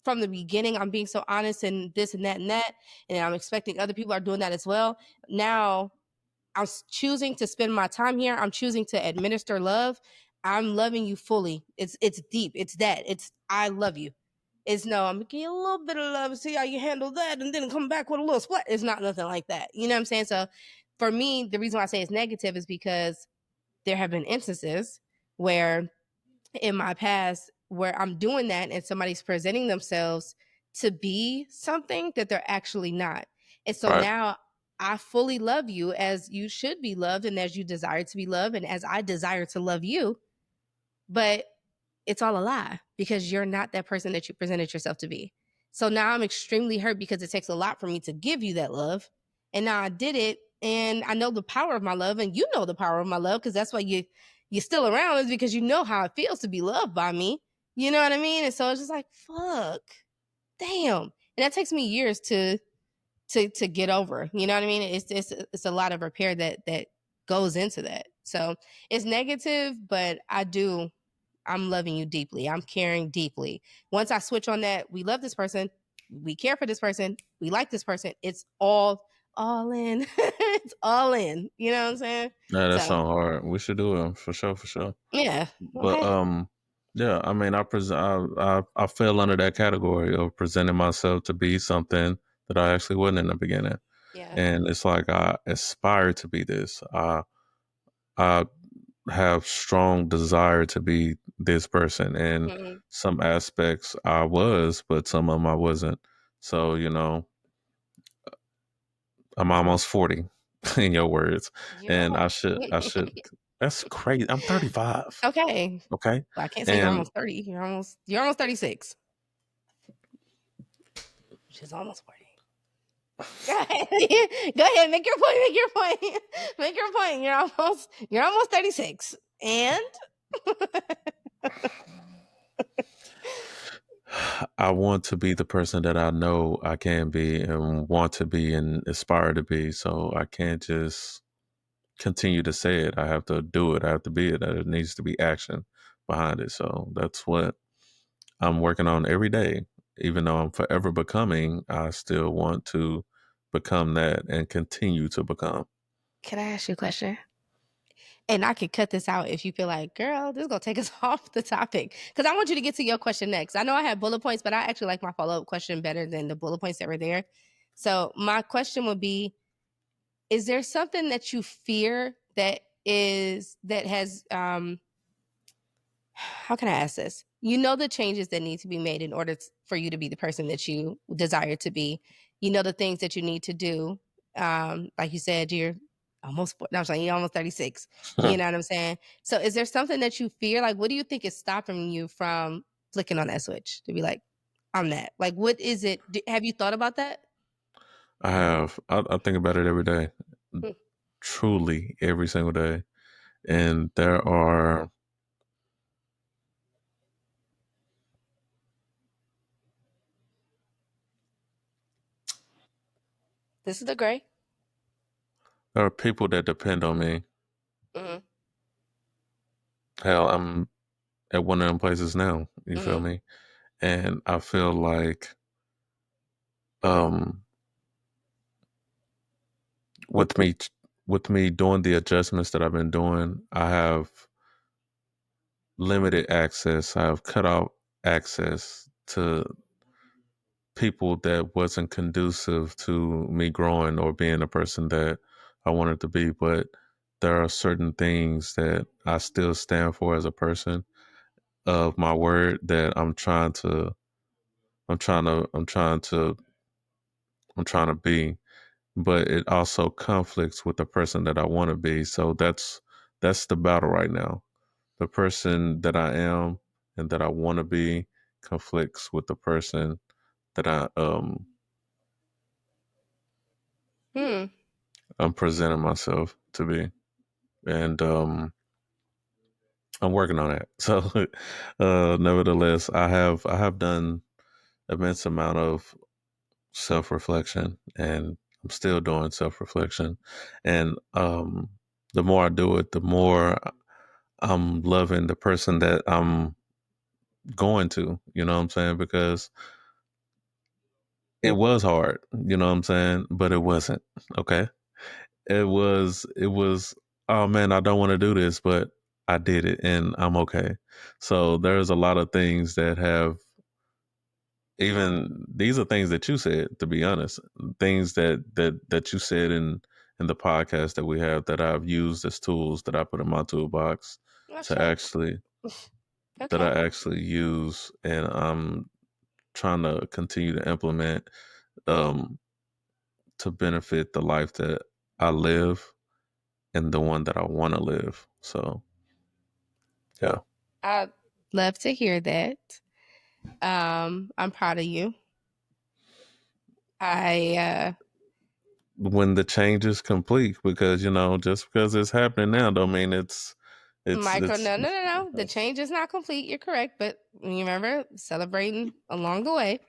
from the beginning I'm being so honest and this and that, and I'm expecting other people are doing that as well. Now choosing to spend my time here. I'm choosing to administer love. I'm loving you fully. It's deep. It's that. It's I love you. It's no, I'm gonna give you a little bit of love and see how you handle that, and then come back with a little splat. It's not nothing like that. You know what I'm saying? So for me, the reason why I say it's negative is because there have been instances where in my past where I'm doing that and somebody's presenting themselves to be something that they're actually not. And so Right. now I fully love you as you should be loved and as you desire to be loved and as I desire to love you. But it's all a lie because you're not that person that you presented yourself to be. So now I'm extremely hurt because it takes a lot for me to give you that love. And now I did it and I know the power of my love and you know the power of my love because that's why you're still around is because you know how it feels to be loved by me. You know what I mean? And so it's just like, fuck, damn. And that takes me years to get over. You know what I mean? It's a lot of repair that goes into that. So it's negative, but I'm loving you deeply. I'm caring deeply. Once I switch on that, we love this person, we care for this person, we like this person. It's all in. It's all in. You know what I'm saying? Yeah, that So sounds hard. We should do it for sure, for sure. yeah. But Okay. yeah, I mean, I fell under that category of presenting myself to be something that I actually wasn't in the beginning, Yeah. and it's like I aspire to be this. I have strong desire to be this person, and Mm-hmm. some aspects I was, but some of them I wasn't. So I'm almost 40, in your words, You're and almost I should. That's crazy. I'm 35. okay. Okay, Well, I can't say you're and almost 30. You're almost 36. She's almost 40. Go ahead. Go ahead. Make your point. Make your point. Make your point. You're almost 36. And I want to be the person that I know I can be and want to be and aspire to be. So I can't just continue to say it. I have to do it. I have to be it. There needs to be action behind it. So that's what I'm working on every day. Even though I'm forever becoming, I still want to become that and continue to become. can I ask you a question? And I could cut this out if you feel like, girl, this is gonna take us off the topic. Because I want you to get to your question next. I know I have bullet points, but I actually like my follow-up question better than the bullet points that were there. So my question would be: is there something that you fear that has how can I ask this? You know the changes that need to be made in order for you to be the person that you desire to be. You know the things that you need to do. Like you said, you're almost. No, I'm saying you're almost 36. You know what I'm saying? So, is there something that you fear? Like, what do you think is stopping you from flicking on that switch to be like, I'm that? Like, what is it? Have you thought about that? I have. I think about it every day, Hmm. truly every single day. And there are This is the gray. people that depend on me. Hmm. Hell, I'm at one of them places now. You feel Hmm. me? And I feel like um with me with me doing the adjustments that I've been doing, I have limited access. I have cut out access to people that wasn't conducive to me growing or being the person that I wanted to be. But there are certain things that I still stand for as a person of my word that I'm trying to I'm trying to I'm trying to be, but it also conflicts with the person that I want to be. So that's the battle right now. The person that I am and that I want to be conflicts with the person that Hmm. I'm presenting myself to be. And I'm working on that. So nevertheless, I have done immense amount of self-reflection, and I'm still doing self-reflection. And the more I do it, the more I'm loving the person that I'm going to, you know what I'm saying? Because it was hard, you know what I'm saying? But it wasn't. Okay. It was oh man, I don't want to do this, but I did it and I'm okay. So there's a lot of things that have even these are things that you said, to be honest, things that you said in the podcast that we have that I've used as tools that I put in my toolbox That's to right. actually that Okay. I actually use, and I'm trying to continue to implement um, to benefit the life that I live and the one that I want to live. So yeah, I'd love to hear that. I'm proud of you. I when the change is complete, because just because it's happening now don't mean it's Micro, it's, no, no, no, no. The it's change is not complete. You're correct, but you remember celebrating along the way.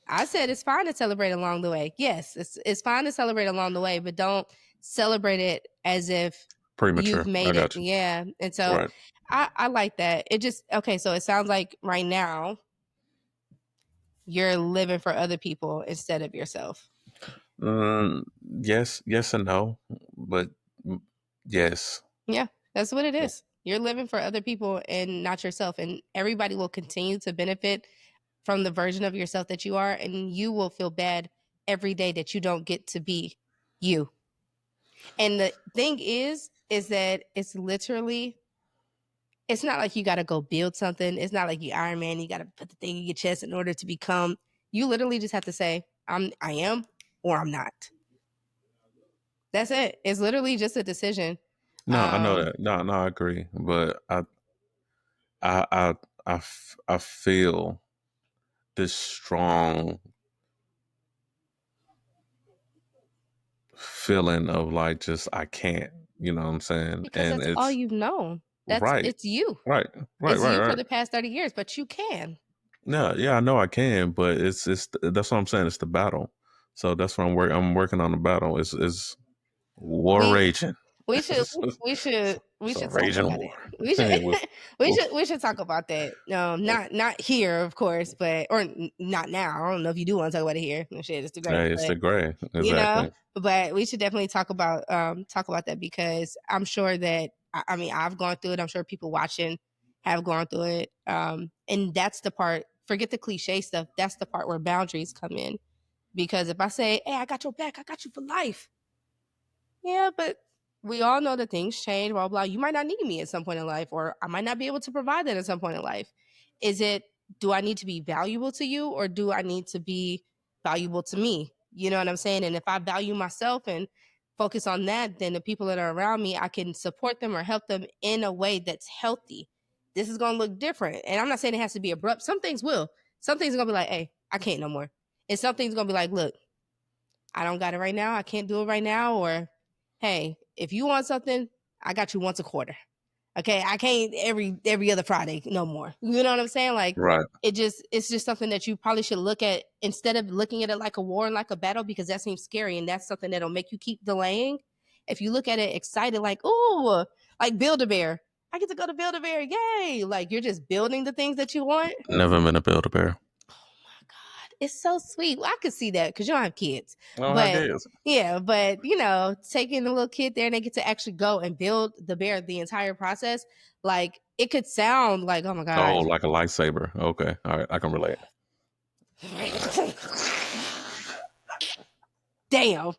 I said it's fine to celebrate along the way. Yes, it's fine to celebrate along the way, but don't celebrate it as if you've premature. I made it. got you. Yeah, and so Right. I like that. It just okay. So it sounds like right now you're living for other people instead of yourself. Mm, yes and no, but yes. Yeah, that's what it is. You're living for other people and not yourself, and everybody will continue to benefit from the version of yourself that you are, and you will feel bad every day that you don't get to be you. And the thing is that it's literally, it's not like you got to go build something. It's not like you Iron Man. You got to put the thing in your chest in order to become. You literally just have to say, I am, or I'm not. That's it. It's literally just a decision. No, I know Um, that. No, I agree. But I, I, I feel this strong feeling of like just I can't. You know what I'm saying? because And that's all it's you've known. That's right, it's you. right, right, It's right, you for right. the past 30 years, but you can. No, yeah, I know I can, but it's that's what I'm saying. It's the battle. So that's what I'm working on the battle. Is war We raging. We should we It's a should talk raging about it. war. We should With- with- we should talk about that. Not here, of course, but not now. I don't know if you do want to talk about it here. No shit, it's the great, Hey, it's but the gray. you know, Exactly. but we should definitely talk about that because I'm sure that I mean I've gone through it. I'm sure people watching have gone through it. And that's the part. Forget the cliche stuff. That's the part where boundaries come in. Because if I say, "Hey, I got your back. I got you for life," yeah, but we all know that things change, blah, blah. You might not need me at some point in life, or I might not be able to provide that at some point in life. Is it, do I need to be valuable to you, or do I need to be valuable to me? You know what I'm saying? And if I value myself and focus on that, then the people that are around me, I can support them or help them in a way that's healthy. This is going to look different. And I'm not saying it has to be abrupt. Some things will. Some things are going to be like, hey, I can't no more. And some things going to be like, look, I don't got it right now. I can't do it right now. Or, hey, if you want something, I got you once a quarter. Okay, I can't every other Friday no more. You know what I'm saying? Like Right. it's just something that you probably should look at instead of looking at it like a war and like a battle because that seems scary and that's something that'll make you keep delaying. If you look at it excited, like oh, like Build a Bear, I get to go to Build a Bear, yay! Like you're just building the things that you want. Never been a build a bear. Oh my God, it's so sweet. Well, I could see that because you don't have kids. I don't have But kids. yeah, but taking the little kid there and they get to actually go and build the bear the entire process, like it could sound like, oh my Oh, God. like a lightsaber. Okay. All right. I can relate. Damn.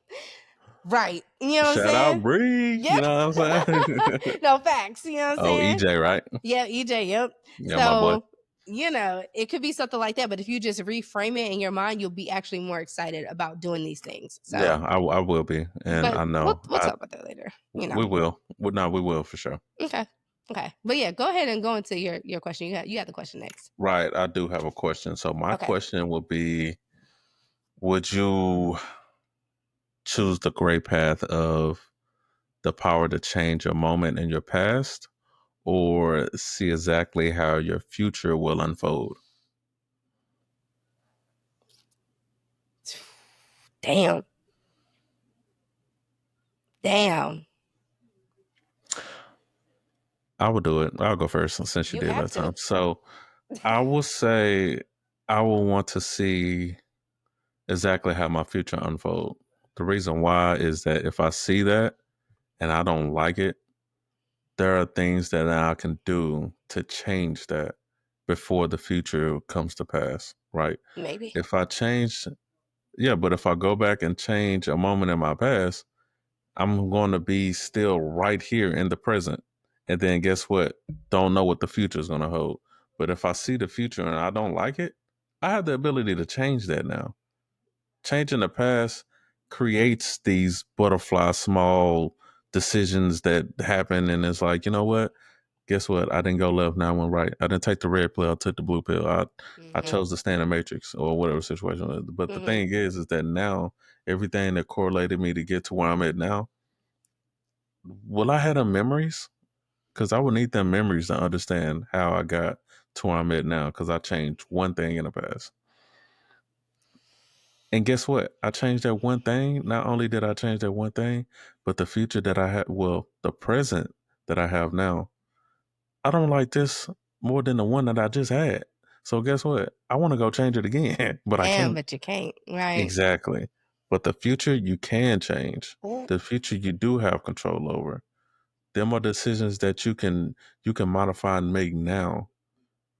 Right. You know what I'm Shout out saying? Bree. Yeah. You know what I'm saying? No facts. You know what I'm Oh, saying? EJ, right? Yeah, EJ, yep. Yeah, my boy. So, it could be something like that. But if you just reframe it in your mind, you'll be actually more excited about doing these things. Yeah, So, I will be, and but I know we'll talk about that later. we will. No, we will for sure. Okay. Okay. But yeah, go ahead and go into your question. You got the question next. Right. I do have a question. So my Okay. question would be: would you choose the gray path of the power to change a moment in your past, or see exactly how your future will unfold? Damn. Damn. I will do it. I'll go first since you You did have that to. time. So I will say I will want to see exactly how my future unfold. The reason why is that if I see that and I don't like it, there are things that I can do to change that before the future comes to pass. right? Maybe. If I change, yeah, but if I go back and change a moment in my past, I'm going to be still right here in the present. And then guess what? Don't know what the future is going to hold. But if I see the future and I don't like it, I have the ability to change that now. Changing the past creates these butterfly small decisions that happen. And it's like, you know what? Guess what? I didn't go left, now I went right. I didn't take the red pill, I took the blue pill. I Mm-hmm. chose to stay in the matrix or whatever situation it is. But the Mm-hmm. thing is that now everything that correlated me to get to where I'm at now, will I have them memories? Because I would need them memories to understand how I got to where I'm at now. Because I changed one thing in the past. And guess what? I changed that one thing. Not only did I change that one thing, but the future that I had, well, the present that I have now, I don't like this more than the one that I just had. So guess what? I want to go change it again, but I Damn, can't. but you can't. Right. Exactly. But the future you can change. Ooh. The future you do have control over. Them are decisions that you can modify and make now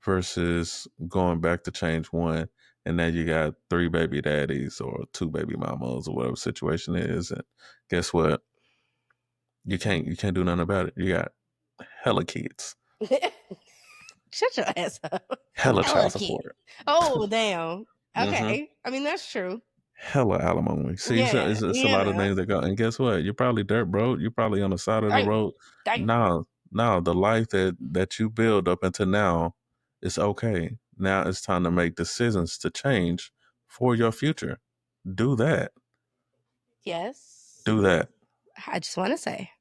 versus going back to change one and now you got three baby daddies or two baby mamas or whatever the situation is. And guess what? You can't do nothing about it. You got hella kids. Shut your ass up. Hella Hella child kid. support. Oh, damn. Mm-hmm. Okay. I mean, that's true. Hella alimony. See, so Yeah. it's a You lot of know. things that go. And guess what? You're probably dirt broke. You're probably on the side of the Damn. road. Damn. Now, the life that you build up until now is okay. Now it's time to make decisions to change for your future. Do that. Yes. Do that. I just want to say.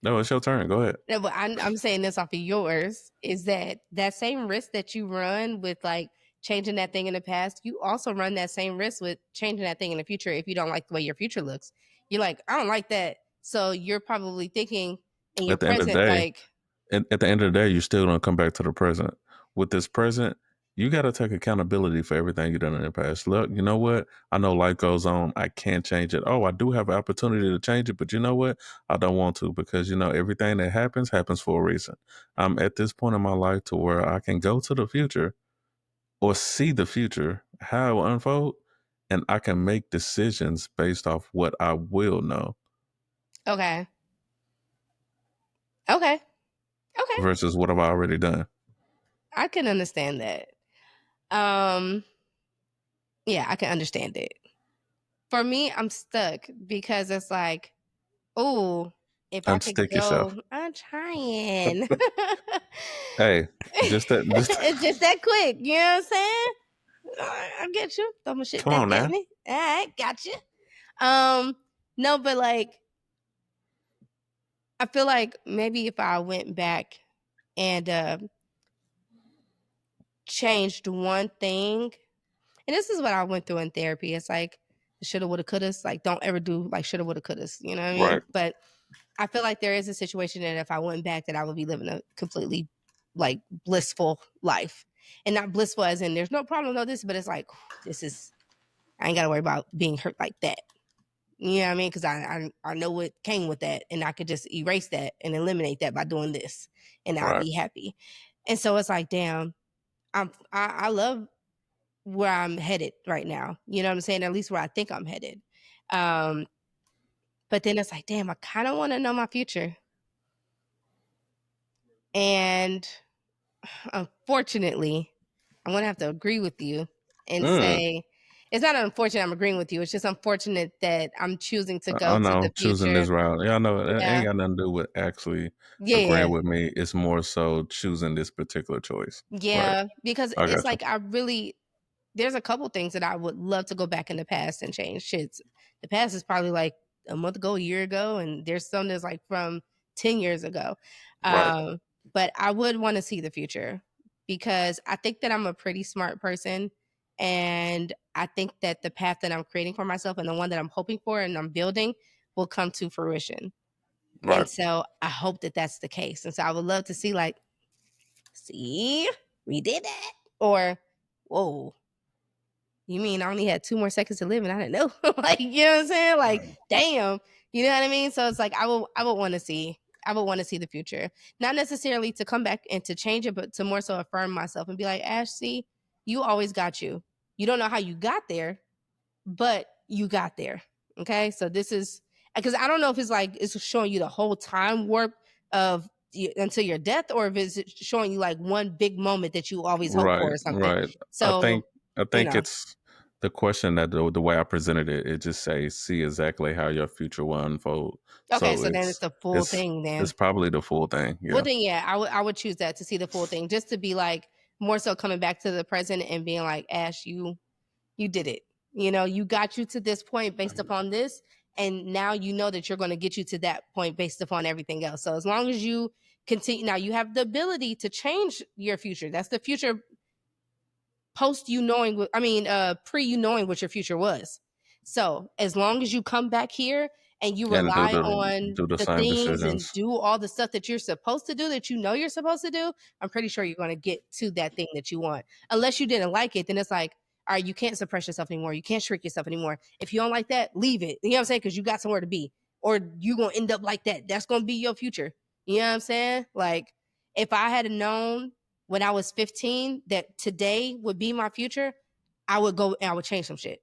No, it's your turn. Go ahead. No, but I'm saying this off of yours is that same risk that you run with like changing that thing in the past, you also run that same risk with changing that thing in the future if you don't like the way your future looks. You're like, I don't like that. So you're probably thinking in your At the end of the present, day, like, at the end of the day, you're still gonna come back to the present. With this present, you got to take accountability for everything you've done in the past. Look, you know what? I know life goes on. I can't change it. Oh, I do have an opportunity to change it, but you know what? I don't want to because everything that happens for a reason. I'm at this point in my life to where I can go to the future or see the future, how it will unfold, and I can make decisions based off what I will know okay, okay, okay. versus what I've already done. I can understand that. Um, yeah, I can understand it. For me, I'm stuck because it's like, oh, if I could Unstick yourself. go, I'm trying. Hey, just that. Just It's just that quick. You know what I'm saying? I get you. Throw my shit come back on at now. me. All right, got you. No, but like, I feel like maybe if I went back and changed one thing, and this is what I went through in therapy. It's like shoulda, woulda, couldas. Like, don't ever do like shoulda, woulda, couldas. You know what I mean? Right. But I feel like there is a situation that if I went back, that I would be living a completely like blissful life, and not blissful as in there's no problem, no this, but it's like this is I ain't got to worry about being hurt like that. You know what I mean? Because I know what came with that, and I could just erase that and eliminate that by doing this, and I'll Right. be happy. And so it's like, damn, I love where I'm headed right now. You know what I'm saying? At least where I think I'm headed. Um, but then it's like, damn, I kind of want to know my future. And unfortunately, I'm gonna have to agree with you and Mm. say it's not unfortunate I'm agreeing with you. It's just unfortunate that I'm choosing to go I to know the I'm choosing future. this route. Yeah, I know it Yeah. ain't got nothing to do with actually Yeah. agreeing with me. It's more so choosing this particular choice. Right. Yeah. Because I it's got you. like there's a couple things that I would love to go back in the past and change. Shits. The past is probably like a month ago, a year ago, and there's some that's like from 10 years ago. Right. Um, but I would want to see the future because I think that I'm a pretty smart person. And I think that the path that I'm creating for myself and the one that I'm hoping for and I'm building will come to fruition. And Right. so I hope that that's the case. And so I would love to see, like, see, we did that. Or, whoa, you mean I only had 2 more seconds to live and I didn't know? Like, you know what I'm saying? Like, damn. You know what I mean? So it's like I would want to see. I would want to see the future. Not necessarily to come back and to change it, but to more so affirm myself and be like, Ash, see, you always got you. You don't know how you got there, but you got there. Okay. So this is because I don't know if it's like it's showing you the whole time warp of until your death, or if it's showing you like one big moment that you always hope for Right, or something. right. I So, think I you think know, it's the question that the way I presented it, it just says see exactly how your future will unfold. okay. So So then it's the full it's thing it's then. probably the full thing. Well, Yeah. then, yeah, I would choose that to see the full thing, just to be like more so coming back to the present and being like, Ash, you did it. You know, you got you to this point based upon this, and now you know that you're going to get you to that point based upon everything else. So as long as you continue, now you have the ability to change your future. That's the future post you knowing pre you knowing what your future was. So as long as you come back here and you And rely on do the the same things and decisions. do all the stuff that you're supposed to do, that you know you're supposed to do, I'm pretty sure you're going to get to that thing that you want. Unless you didn't like it, then it's like, all right, you can't suppress yourself anymore, you can't shrink yourself anymore. If you don't like that, leave it. You know what I'm saying? Because you got somewhere to be, or you're going to end up like that. That's going to be your future. You know what I'm saying? Like, if I had known when I was 15 that today would be my future, I would go and I would change some shit.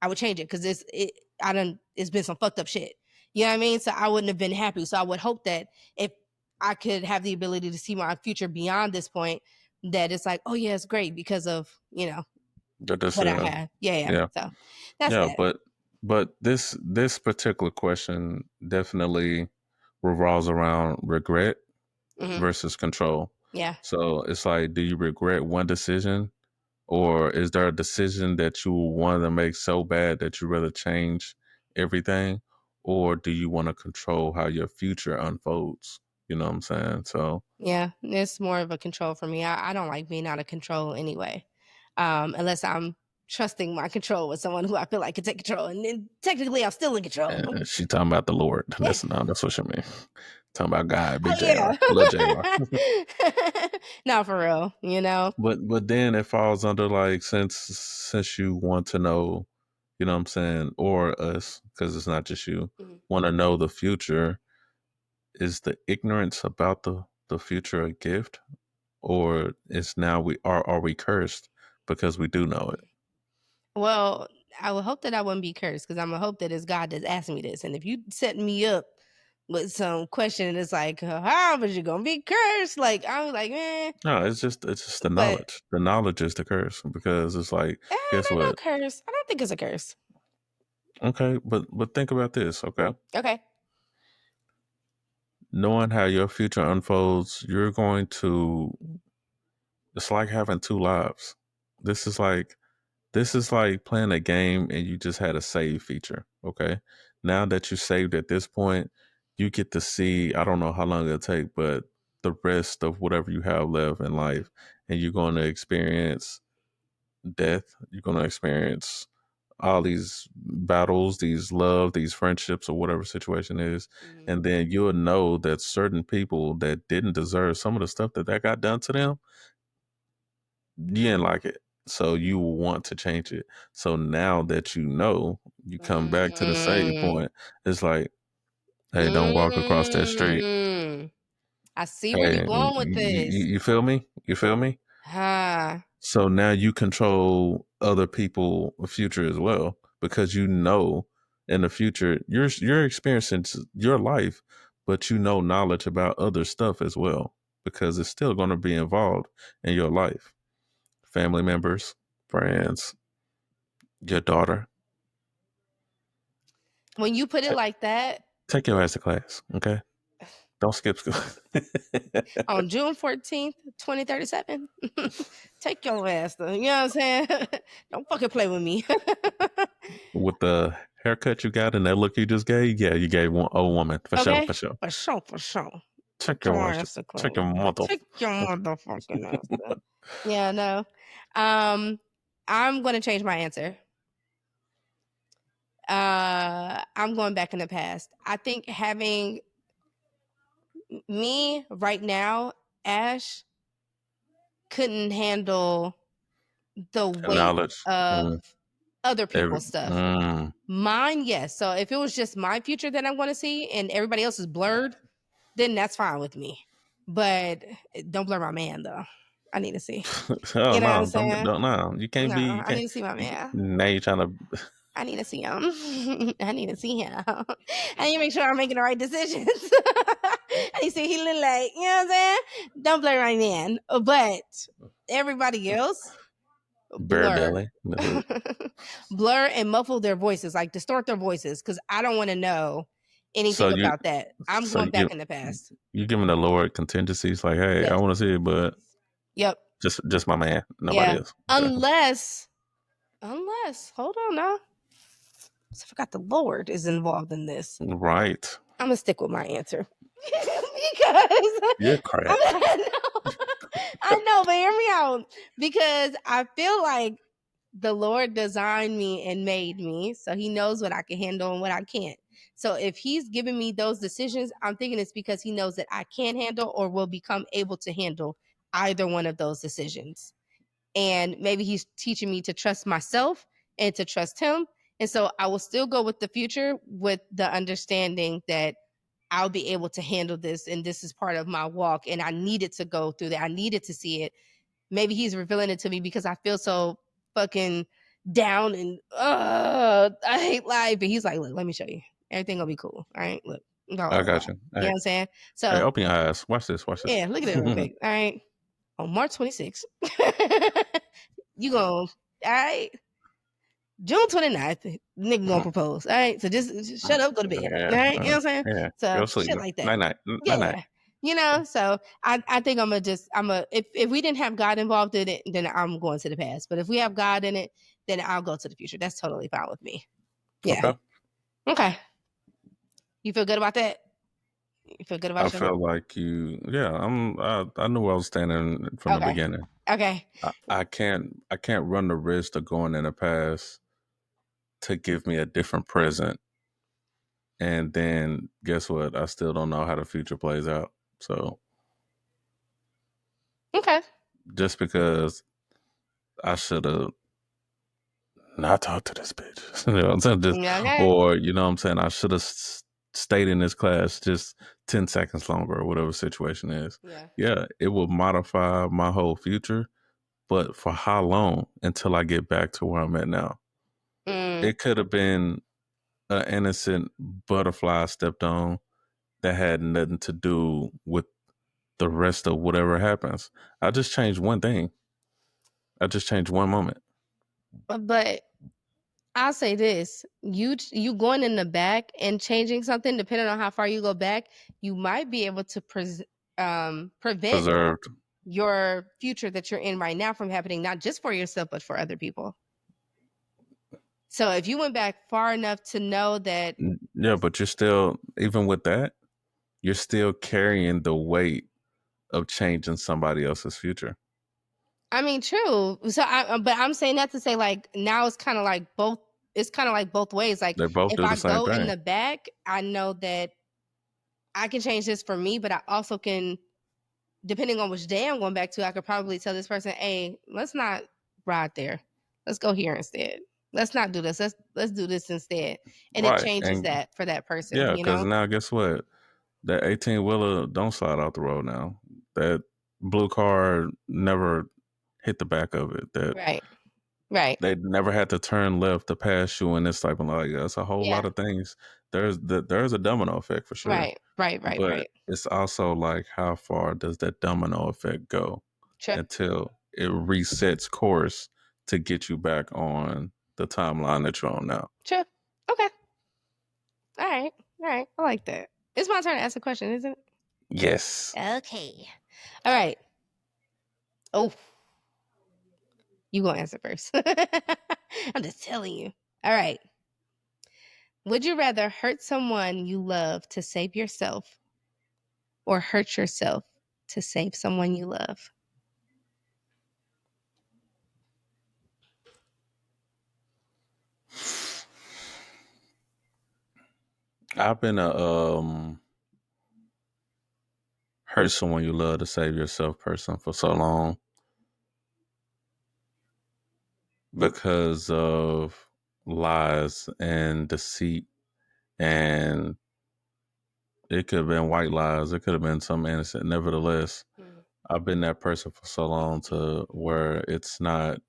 I would change it because it's been some fucked up shit. You know what I mean? So I wouldn't have been happy. So I would hope that if I could have the ability to see my future beyond this point, that it's like, oh yeah, it's great because of, The what I decision. have. Yeah, yeah. Yeah. So that's Yeah, that. but this particular question definitely revolves around regret Hmm. versus control. Yeah. So it's like, do you regret one decision, or is there a decision that you want to make so bad that you rather change everything, or do you want to control how your future unfolds? You know what I'm saying? So Yeah, it's more of a control for me. I don't like being out of control anyway, unless I'm trusting my control with someone who I feel like can take control, and then technically I'm still in control. she talking about the Lord. Yeah. That's what she mean. Talking about God, Oh big JR, little JR. yeah. No, for real. But then it falls under like since you want to know, you know what I'm saying, or us, because it's not just you, Mhm. want to know the future, is the ignorance about the future a gift, or is now are we cursed because we do know it? Well, I would hope that I wouldn't be cursed, because I'm gonna hope that it's God that's asking me this. And if you set me up with some question and it's like, how was you gonna be cursed? Like, I'm like, man, No, it's just the but knowledge. The knowledge is the curse because it's like, guess no what? curse. I don't think it's a curse. Okay, but think about this, okay? Okay. Knowing how your future unfolds, you're going to it's like having two lives. This is like this is like playing a game and you just had a save feature. Okay. Now that you saved at this point, you get to see, I don't know how long it'll take, but the rest of whatever you have left in life. And you're going to experience death. You're going to experience all these battles, these love, these friendships, or whatever situation is. Mhm. And then you'll know that certain people that didn't deserve some of the stuff that got done to them, you didn't like it. So you will want to change it. So now that you know, you come back to the save Mm. point. It's like, hey, don't walk across that street. Mm. I see where you're Hey, going with this. you feel me? You feel me? Ah. So now you control other people' future as well because you know in the future you're experiencing your life, but you know knowledge about other stuff as well because it's still going to be involved in your life. Family members, friends, your daughter. When you put it like that, Take your ass to class, okay? Don't skip school. on June 14th, 2037, take your ass to, you know what I'm saying? Don't fucking play with me. With the haircut you got and that look you just gave, yeah, you gave one old woman for sure, Okay? for sure. For sure, for sure. Check Take your your watch. ass to Check class. your mother. Take your motherfucking ass to. Yeah, no. Um, I'm gonna change my answer. I'm going back in the past. I think having me right now, Ash, couldn't handle the weight Knowledge. of Mm, other every, people's stuff. mm. Mine, yes. So if it was just my future that I want to see and everybody else is blurred, then that's fine with me. But don't blur my man though. I need to see. Oh You know what I'm no, saying? don't no. You can't No, be. You I can't. need to see my man. Now you're trying to. I need to see him. I need to see him. I need to make sure I'm making the right decisions. I need to see what he look like. You know what I'm saying? Don't blur my man. But everybody else, Bare blur. belly in the hood. Blur and muffle their voices, like distort their voices, because I don't want to know So anything you, about that. I'm so going back in the past. you giving the Lord contingencies like, hey, I Yes. want to see it, but Yep. just my man, nobody Yeah. else. Okay. Unless, hold on now. So I forgot the Lord is involved in this. Right. I'm gonna stick with my answer because You're crap. I know, but hear me out. Because I feel like the Lord designed me and made me, so He knows what I can handle and what I can't. So if He's giving me those decisions, I'm thinking it's because He knows that I can handle or will become able to handle either one of those decisions. And maybe He's teaching me to trust myself and to trust Him. And so I will still go with the future with the understanding that I'll be able to handle this and this is part of my walk and I needed to go through that. I needed to see it. Maybe he's revealing it to me because I feel so fucking down and I hate life. But he's like, look, let me show you. Everything gonna be cool. All right. Look. Blah, blah, I blah. got you. You know Hey, what I'm saying? hey, So open your eyes. Watch this. Watch this. yeah, look at this real quick. All right. On March 26th, you gonna all right. June 29th, nigga gonna propose. All right. So just shut up, go to bed. Yeah. All right. You know what I'm saying? Yeah. Go So sleep. shit like that. Night night. Night night. Yeah. You know, so I think if we didn't have God involved in it, then I'm going to the past. But if we have God in it, then I'll go to the future. That's totally fine with me. Yeah. Okay. Okay. You feel good about that? You feel good I about your feel like you. Yeah. I knew I was standing from the okay. beginning. Okay. I can't run the risk of going in the past to give me a different present, and then guess what? I still don't know how the future plays out. So Okay. just because I should have not talked to this bitch, you know what I'm saying? Okay. Or you know what I'm saying? I should have stayed in this class just 10 seconds longer, or whatever the situation is. Yeah. Yeah, it will modify my whole future, but for how long until I get back to where I'm at now? Mm. It could have been an innocent butterfly I stepped on that had nothing to do with the rest of whatever happens. I just changed one thing. I just changed one moment. But I'll say this: you going in the back and changing something, depending on how far you go back, you might be able to prevent Preserved. your future that you're in right now from happening, not just for yourself but for other people. So if you went back far enough to know that, Yeah, but you're still, even with that, you're still carrying the weight of changing somebody else's future. I mean, true. So, but I'm saying that to say, like, now it's kind of like both. It's kind of like both ways. Like, They both if do the I same go in thing. the back, I know that I can change this for me, but I also can, depending on which day I'm going back to, I could probably tell this person, "Hey, let's not ride there. Let's go here instead. Let's not do this. Let's do this instead." And it Right. changes And that for that person. yeah, You because know. now guess what? That 18 wheeler don't slide out the road now. That blue car never hit the back of it. That Right. Right. they never had to turn left to pass you, and this type of, like, that's a whole lot Yeah. of things. There's a domino effect for sure. Right. Right. Right. But Right. it's also like, how far does that domino effect go True. until it resets course to get you back on the timeline that you're on now? True. Okay. All right. All right. I like that. It's my turn to ask a question, isn't it? Yes. Okay. All right. Oh, you gonna answer first. I'm just telling you. All right. Would you rather hurt someone you love to save yourself or hurt yourself to save someone you love? I've been a hurt someone you love to save yourself person for so long because of lies and deceit, and it could have been white lies, it could have been some innocent. Nevertheless, Mm. I've been that person for so long to where it's not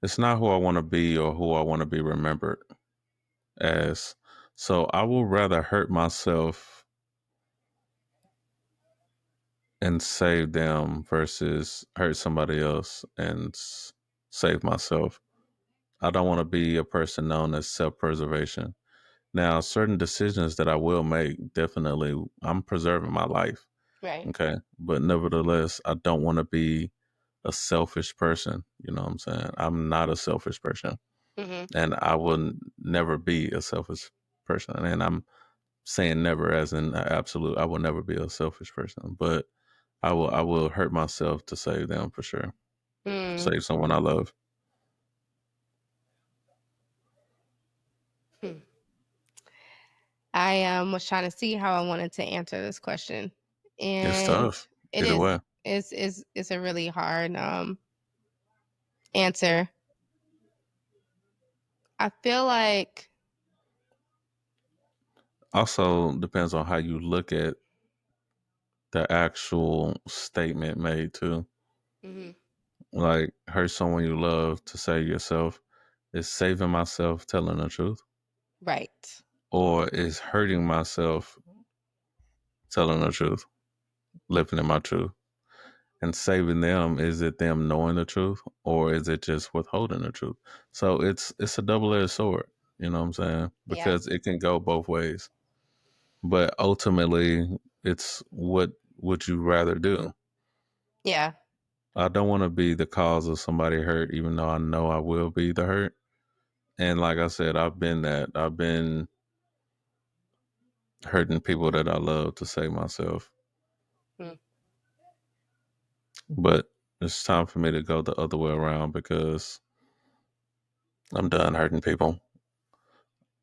who I want to be or who I want to be remembered as. So I will rather hurt myself and save them versus hurt somebody else and save myself. I don't want to be a person known as self-preservation. Now, certain decisions that I will make, definitely, I'm preserving my life. Right. Okay. But nevertheless, I don't want to be a selfish person. You know what I'm saying? I'm not a selfish person. Mm-hmm. And I will never be a selfish person. And I'm saying never as in absolute. I will never be a selfish person. But I will hurt myself to save them for sure. Mm. Save someone I love. Hmm. I was trying to see how I wanted to answer this question, It's and tough. it Either is way. it's a really hard answer. I feel like Also depends on how you look at the actual statement made too. mhm, Like hurt someone you love to save yourself. Is saving myself telling the truth? right. Or is hurting myself telling the truth, living in my truth? And saving them, is it them knowing the truth or is it just withholding the truth? So it's a double-edged sword, you know what I'm saying? Yeah. Because it can go both ways. But ultimately it's what would you rather do? Yeah. I don't want to be the cause of somebody hurt, even though I know I will be the hurt. And like I said, I've been that. I've been hurting people that I love to save myself. Mm. But it's time for me to go the other way around because I'm done hurting people.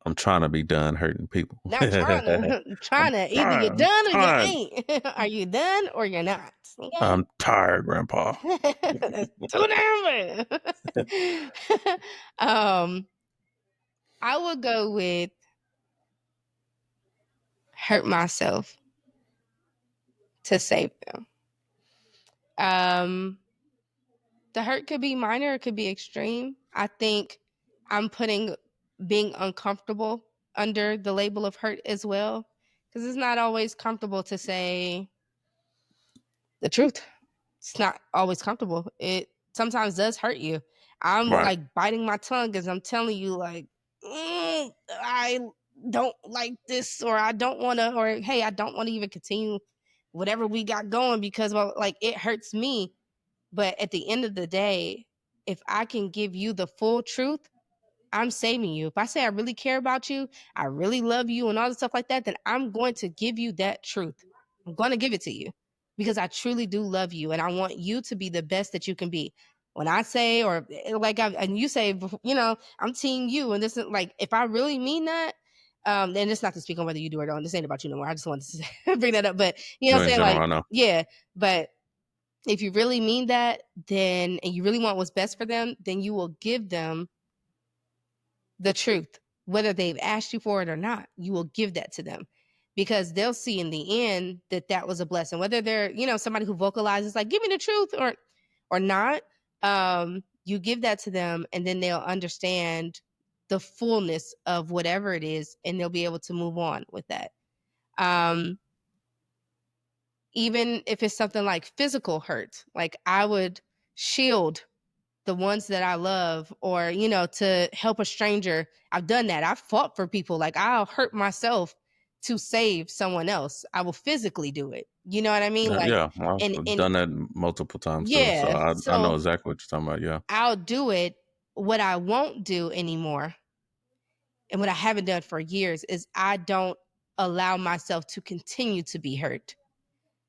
I'm trying to be done hurting people. Not trying I'm to trying to either you're tired. I'm done or you tired. ain't. Are you done or you're not? Okay. I'm tired, Grandpa. That's too damn bad. um, I would go with hurt myself to save them. Um, the hurt could be minor, it could be extreme. I think I'm putting being uncomfortable under the label of hurt as well, because it's not always comfortable to say the truth. It's not always comfortable. It sometimes does hurt you. I'm Right. like biting my tongue as I'm telling you, like, I don't like this, or I don't want to, or hey, I don't want to even continue whatever we got going because, well, like, it hurts me. But at the end of the day, if I can give you the full truth, I'm saving you. If I say I really care about you, I really love you, and all the stuff like that, then I'm going to give you that truth. I'm going to give it to you because I truly do love you, and I want you to be the best that you can be. When I say, or like, and you say, I'm team you, and this is like, if I really mean that, and it's not to speak on whether you do or don't. This ain't about you no more. I just wanted to bring that up, but you know what No, I'm in saying? general, Like, I know. yeah, but if you really mean that, then, and you really want what's best for them, then you will give them the truth, whether they've asked you for it or not. You will give that to them because they'll see in the end that that was a blessing, whether they're, somebody who vocalizes like, give me the truth or not. You give that to them and then they'll understand the fullness of whatever it is and they'll be able to move on with that. Um, Even if it's something like physical hurt, like I would shield the ones that I love, or, to help a stranger. I've done that. I've fought for people. Like, I'll hurt myself to save someone else. I will physically do it. You know what I mean? Like, Yeah, I've and done that multiple times too. So yeah. I know So exactly what you're talking about. Yeah. I'll do it. What I won't do anymore, and what I haven't done for years, is I don't allow myself to continue to be hurt.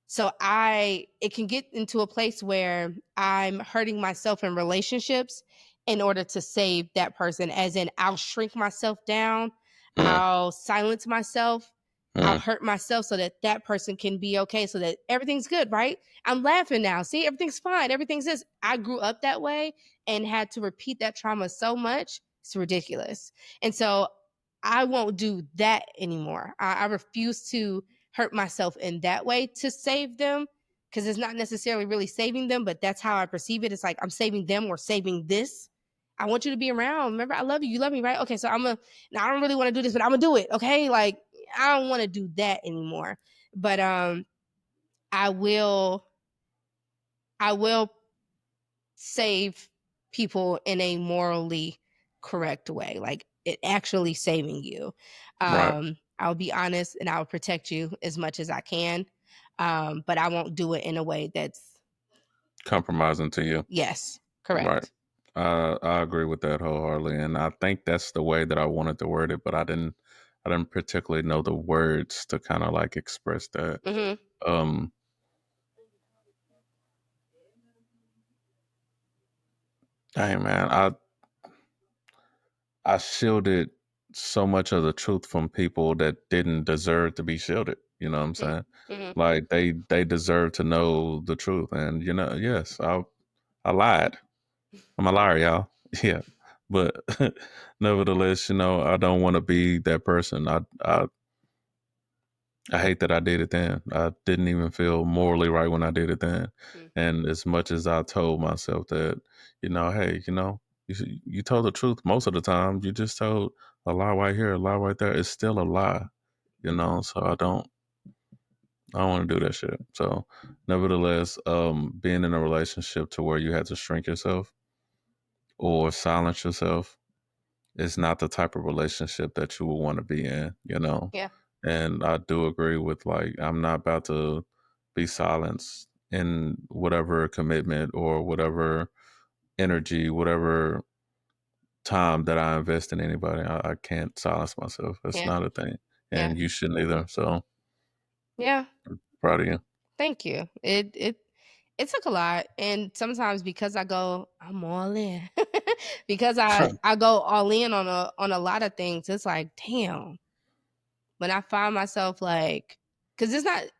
So it can get into a place where I'm hurting myself in relationships in order to save that person, as in I'll shrink myself down, Mm, I'll silence myself, I'll mm, hurt myself so that that person can be okay, so that everything's good, right? I'm laughing now. See, everything's fine. Everything's this. I grew up that way and had to repeat that trauma so much It's ridiculous. And so I won't do that anymore. I refuse to hurt myself in that way to save them, because it's not necessarily really saving them, but that's how I perceive it. It's like I'm saving them or saving this. I want you to be around. Remember, I love you. You love me, right? Okay, so now I don't really want to do this, but I'm gonna do it. Okay, like I don't want to do that anymore. But I will I will save people in a morally correct way, like it actually saving you. Right. I'll be honest and I'll protect you as much as I can. But I won't do it in a way that's Compromising to you. yes, Right. correct. I agree with that wholeheartedly, and I think that's the way that I wanted to word it, but I didn't particularly know the words to kind of like express that. Hmm. Um, Dang man, I shielded so much of the truth from people that didn't deserve to be shielded. You know what I'm saying? Hmm. Like they deserve to know the truth, and you know, yes, I lied. I'm a liar, y'all. Yeah, but nevertheless, you know, I don't want to be that person. I hate that I did it then. I didn't even feel morally right when I did it then. And as much as I told myself that, you know, hey, you know, you told the truth most of the time. You just told a lie right here, a lie right there. It's still a lie, you know. So I don't want to do that shit. So, nevertheless, being in a relationship to where you had to shrink yourself or silence yourself is not the type of relationship that you would want to be in, you know. Yeah. And I do agree with like I'm not about to be silenced in whatever commitment or whatever energy, whatever time that I invest in anybody. I can't silence myself. That's Yeah. not a thing. Yeah. And you shouldn't either. So Yeah. proud of you. Thank you. It took a lot, and sometimes because I'm all in. Because I go all in on a lot of things. It's like, damn. When I find myself like, because it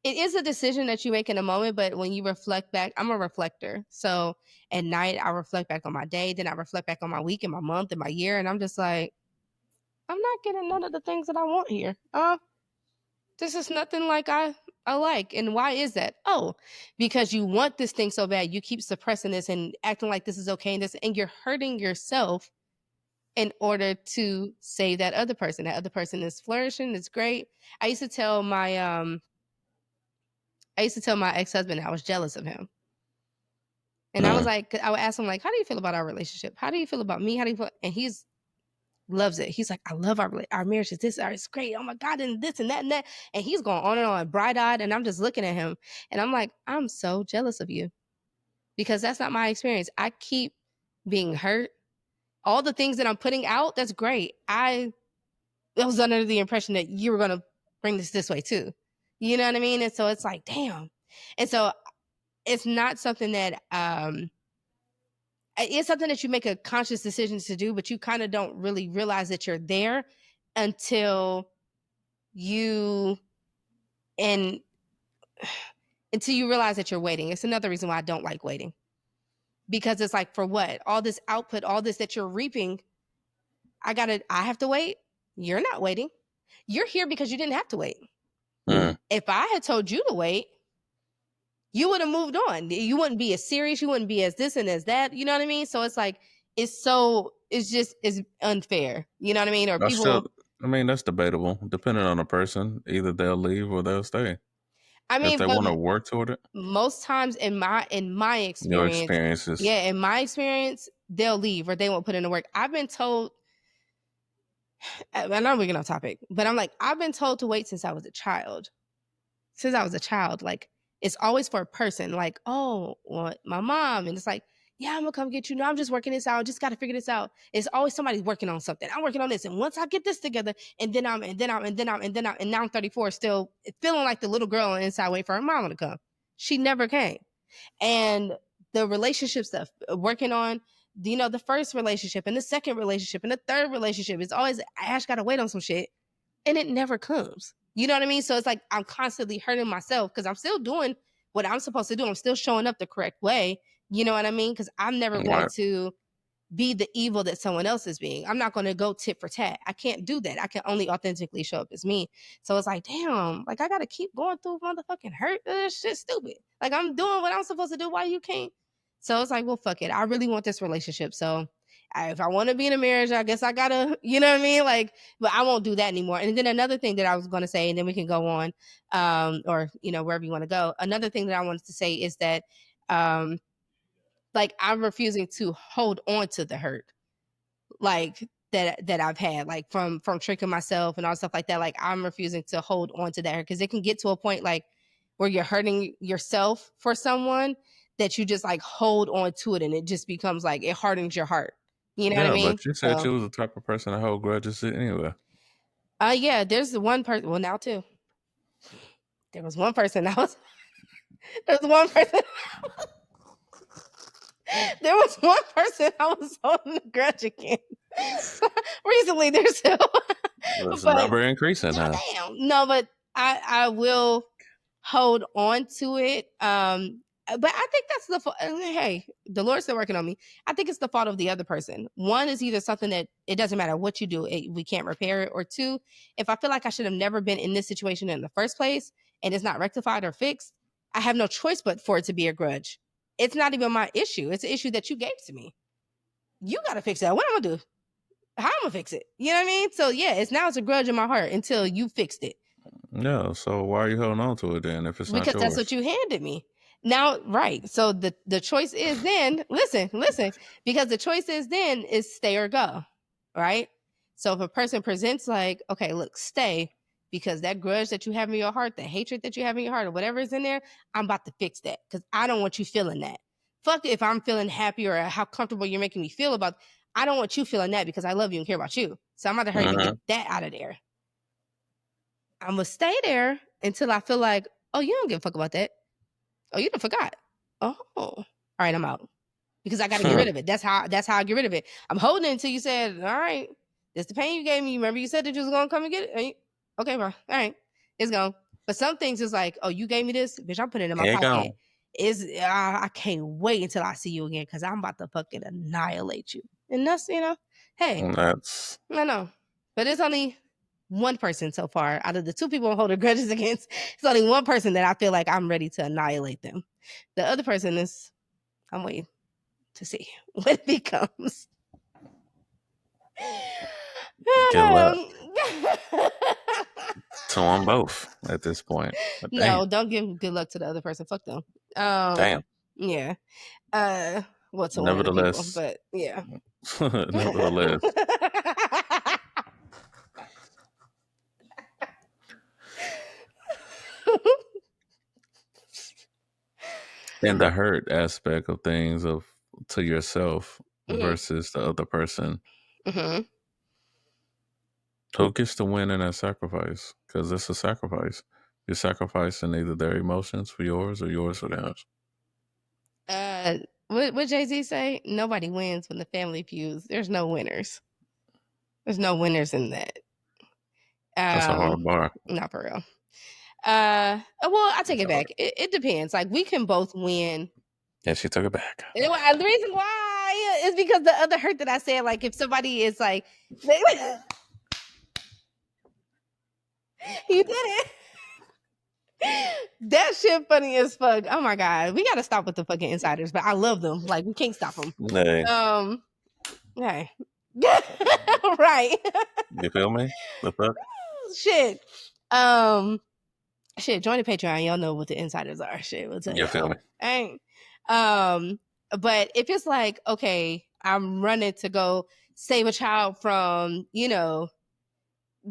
is a decision that you make in a moment, but when you reflect back, I'm a reflector. So at night, I reflect back on my day, then I reflect back on my week and my month and my year, and I'm just like, I'm not getting none of the things that I want here. This is nothing like I like. And why is that? Oh, because you want this thing so bad. You keep suppressing this and acting like this is okay and you're hurting yourself in order to save that other person. That other person is flourishing, it's great. I used to tell my ex-husband I was jealous of him. And I was Mm, like, I would ask him like, how do you feel about our relationship? How do you feel about me? How do you feel? And he's loves it. He's like, I love our marriage is this, it's great. Oh my God, and this and that and that. And he's going on and on, bright-eyed. And I'm just looking at him and I'm like, I'm so jealous of you because that's not my experience. I keep being hurt. All the things that I'm putting out, that's great. I was under the impression that you were gonna bring this way too. You know what I mean? And so it's like, damn. And so it's not something that it's something that you make a conscious decision to do, but you kind of don't really realize that you're there until you and until you realize that you're waiting. It's another reason why I don't like waiting. Because it's like, for what? All this output, all this that you're reaping, I have to wait. You're not waiting. You're here because you didn't have to wait. mm. If I had told you to wait, you would have moved on. You wouldn't be as serious. You wouldn't be as this and as that. You know what I mean? So it's like, it's unfair. You know what I mean? Or I still, people, I mean, that's debatable. Depending on the person, either they'll leave or they'll stay I if mean, they but want to work toward it. most times in my Your experience, experiences. yeah, in my experience, they'll leave or they won't put in the work. I've been told, I know we're getting off topic, but I'm like, I've been told to wait since I was a child. Since I was a child, like it's always for a person, like, oh, well, my mom, and it's like, yeah, I'm gonna come get you. No, I'm just working this out. I just gotta figure this out. It's always somebody's working on something. I'm working on this, and once I get this together, and now I'm 34, still feeling like the little girl on the inside, waiting for her mama to come. She never came, and the relationships that working on. The first relationship and the second relationship and the third relationship is always Ash got to wait on some shit and it never comes. You know what I mean? So it's like I'm constantly hurting myself because I'm still doing what I'm supposed to do. I'm still showing up the correct way. You know what I mean? Because I'm never going Right. to be the evil that someone else is being. I'm not going to go tit for tat. I can't do that. I can only authentically show up as me. So it's like, damn, like I got to keep going through motherfucking hurt. This shit's stupid. Like I'm doing what I'm supposed to do. Why you can't? So it's like, well, fuck it. I really want this relationship. So if I want to be in a marriage, I guess I gotta, you know what I mean? Like, but I won't do that anymore. And then another thing that I was going to say, and then we can go on, or, you know, wherever you want to go. Another thing that I wanted to say is that, like I'm refusing to hold on to the hurt, like that I've had, like from tricking myself and all stuff like that. Like I'm refusing to hold on to that hurt because it can get to a point like where you're hurting yourself for someone that you just like hold on to it and it just becomes like it hardens your heart. You know what I Yeah, mean? but you said So, you was the type of person to hold grudges anyway. yeah, there's the one person. Well, now too. There was one person that was. There was one person. There was one person I was holding a grudge against. Recently, there's still. Well, it's a But number increasing, huh? damn, no, but I will hold on to it. But I think that's the hey, the Lord's still working on me. I think it's the fault of the other person. One is either something that it doesn't matter what you do, we can't repair it, or two, if I feel like I should have never been in this situation in the first place and it's not rectified or fixed, I have no choice but for it to be a grudge. It's not even my issue. It's an issue that you gave to me. You got to fix that. What am I gonna do? How am I gonna fix it? You know what I mean? So yeah, it's a grudge in my heart until you fixed it. Yeah, so why are you holding on to it then if it's not Because that's what yours? you handed me. Now, right. So the choice is then, listen, because the choice is then is stay or go. Right? So if a person presents like, okay, look, stay, because that grudge that you have in your heart, the hatred that you have in your heart, or whatever is in there, I'm about to fix that. Because I don't want you feeling that. Fuck if I'm feeling happy or how comfortable you're making me feel about. I don't want you feeling that because I love you and care about you. So I'm about to hurry and get that out of there. I'm gonna stay there until I feel like, oh, you don't give a fuck about that. Oh, you done forgot. Oh, all right, I'm out because I got to get rid of it. That's how I get rid of it. I'm holding it until you said, all right, that's the pain you gave me. Remember you said that you was gonna come and get it. Okay, bro. All right, it's gone. But some things is like, oh, you gave me this, bitch. I'm putting it in my Here you pocket. go. I can't wait until I see you again because I'm about to fucking annihilate you. And that's hey, That's I know, but it's only one person so far out of the two people I'm holding grudges against. It's only one person that I feel like I'm ready to annihilate them. The other person is I'm waiting to see what it becomes. good luck to them both at this point. But damn, No, don't give good luck to the other person. Fuck them. Um, damn. yeah. Well, to one of the people, Nevertheless, but yeah. nevertheless, in the hurt aspect of things of to yourself Mhm, versus the other person, mhm. who gets to win in that sacrifice? Because it's a sacrifice. You're sacrificing either their emotions for yours or yours for theirs. Uh, what Jay-Z say? Nobody wins when the family feuds. There's no winners. There's no winners in that. That's a hard bar. Not for real. Well, I take It's it back. hard. It depends. Like we can both win. Yeah, she took it back. The reason why is because the other hurt that I said, like if somebody is like, you did it. That shit funny as fuck. Oh my god, we gotta stop with the fucking insiders, but I love them. Like we can't stop them. Hey, Okay, right. you feel me? The fuck? Shit. Shit. Join the Patreon. Y'all know what the insiders are. Shit, we'll tell You feel y'all. me? Ain't. But if it's like, okay, I'm running to go save a child from,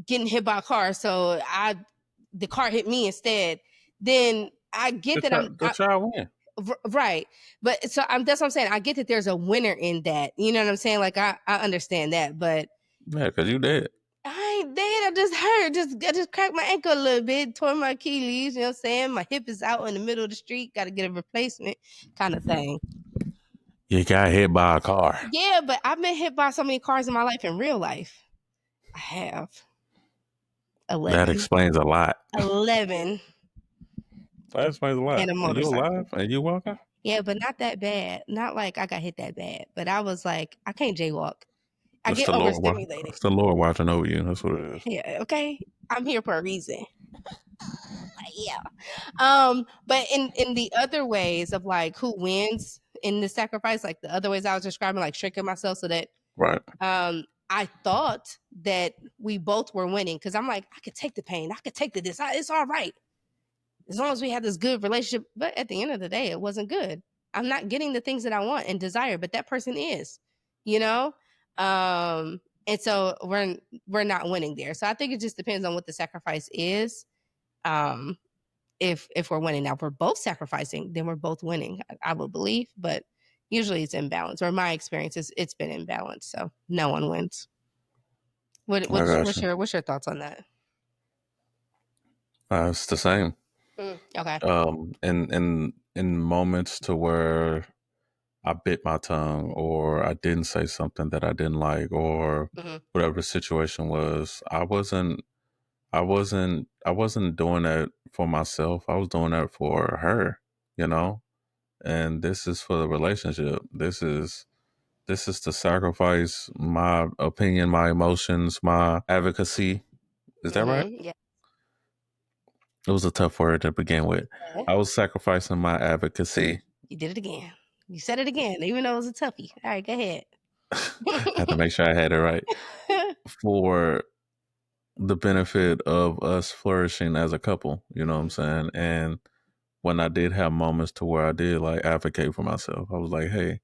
getting hit by a car, so the car hit me instead, then I get that The child win. right. But so that's what I'm saying. I get that there's a winner in that. You know what I'm saying? Like I understand that, but Yeah, because you did. I ain't dead. I just hurt. I just cracked my ankle a little bit, tore my Achilles. You know what I'm saying? My hip is out in the middle of the street. Got to get a replacement, kind of thing. You got hit by a car. Yeah, but I've been hit by so many cars in my life in real life. I have That 11. explains a lot. 11 That explains a lot. and a And you motorcycle. alive? And you walking? Yeah, but not that bad. Not like I got hit that bad, but I was like, I can't jaywalk. I It's get the Lord. overstimulated. It's the Lord watching over you. That's what it is. Yeah, okay. I'm here for a reason. Yeah. But in the other ways of like who wins in the sacrifice, like the other ways I was describing, like shrinking myself so that Right. I thought that we both were winning because I'm like, I could take the pain, I could take the this, it's all right as long as we have this good relationship. But at the end of the day, it wasn't good. I'm not getting the things that I want and desire, but that person is, you know. And so we're not winning there. So I think it just depends on what the sacrifice is. Um, if we're winning. Now, if we're both sacrificing, then we're both winning, I would believe. But usually it's imbalance, or my experience is it's been imbalance. So no one wins. I got you. What's your thoughts on that? It's the same. Okay. In moments to where I bit my tongue or I didn't say something that I didn't like or Hmm. whatever the situation was, I wasn't doing that for myself. I was doing that for her, you know? And this is for the relationship. This is to sacrifice my opinion, my emotions, my advocacy. Is that right? Yeah. It was a tough word to begin with. I was sacrificing my advocacy. You did it again. You said it again, even though it was a toughie. All right, go ahead. Had to make sure I had it right. For the benefit of us flourishing as a couple, you know what I'm saying? And when I did have moments to where I did like advocate for myself, I was like, hey,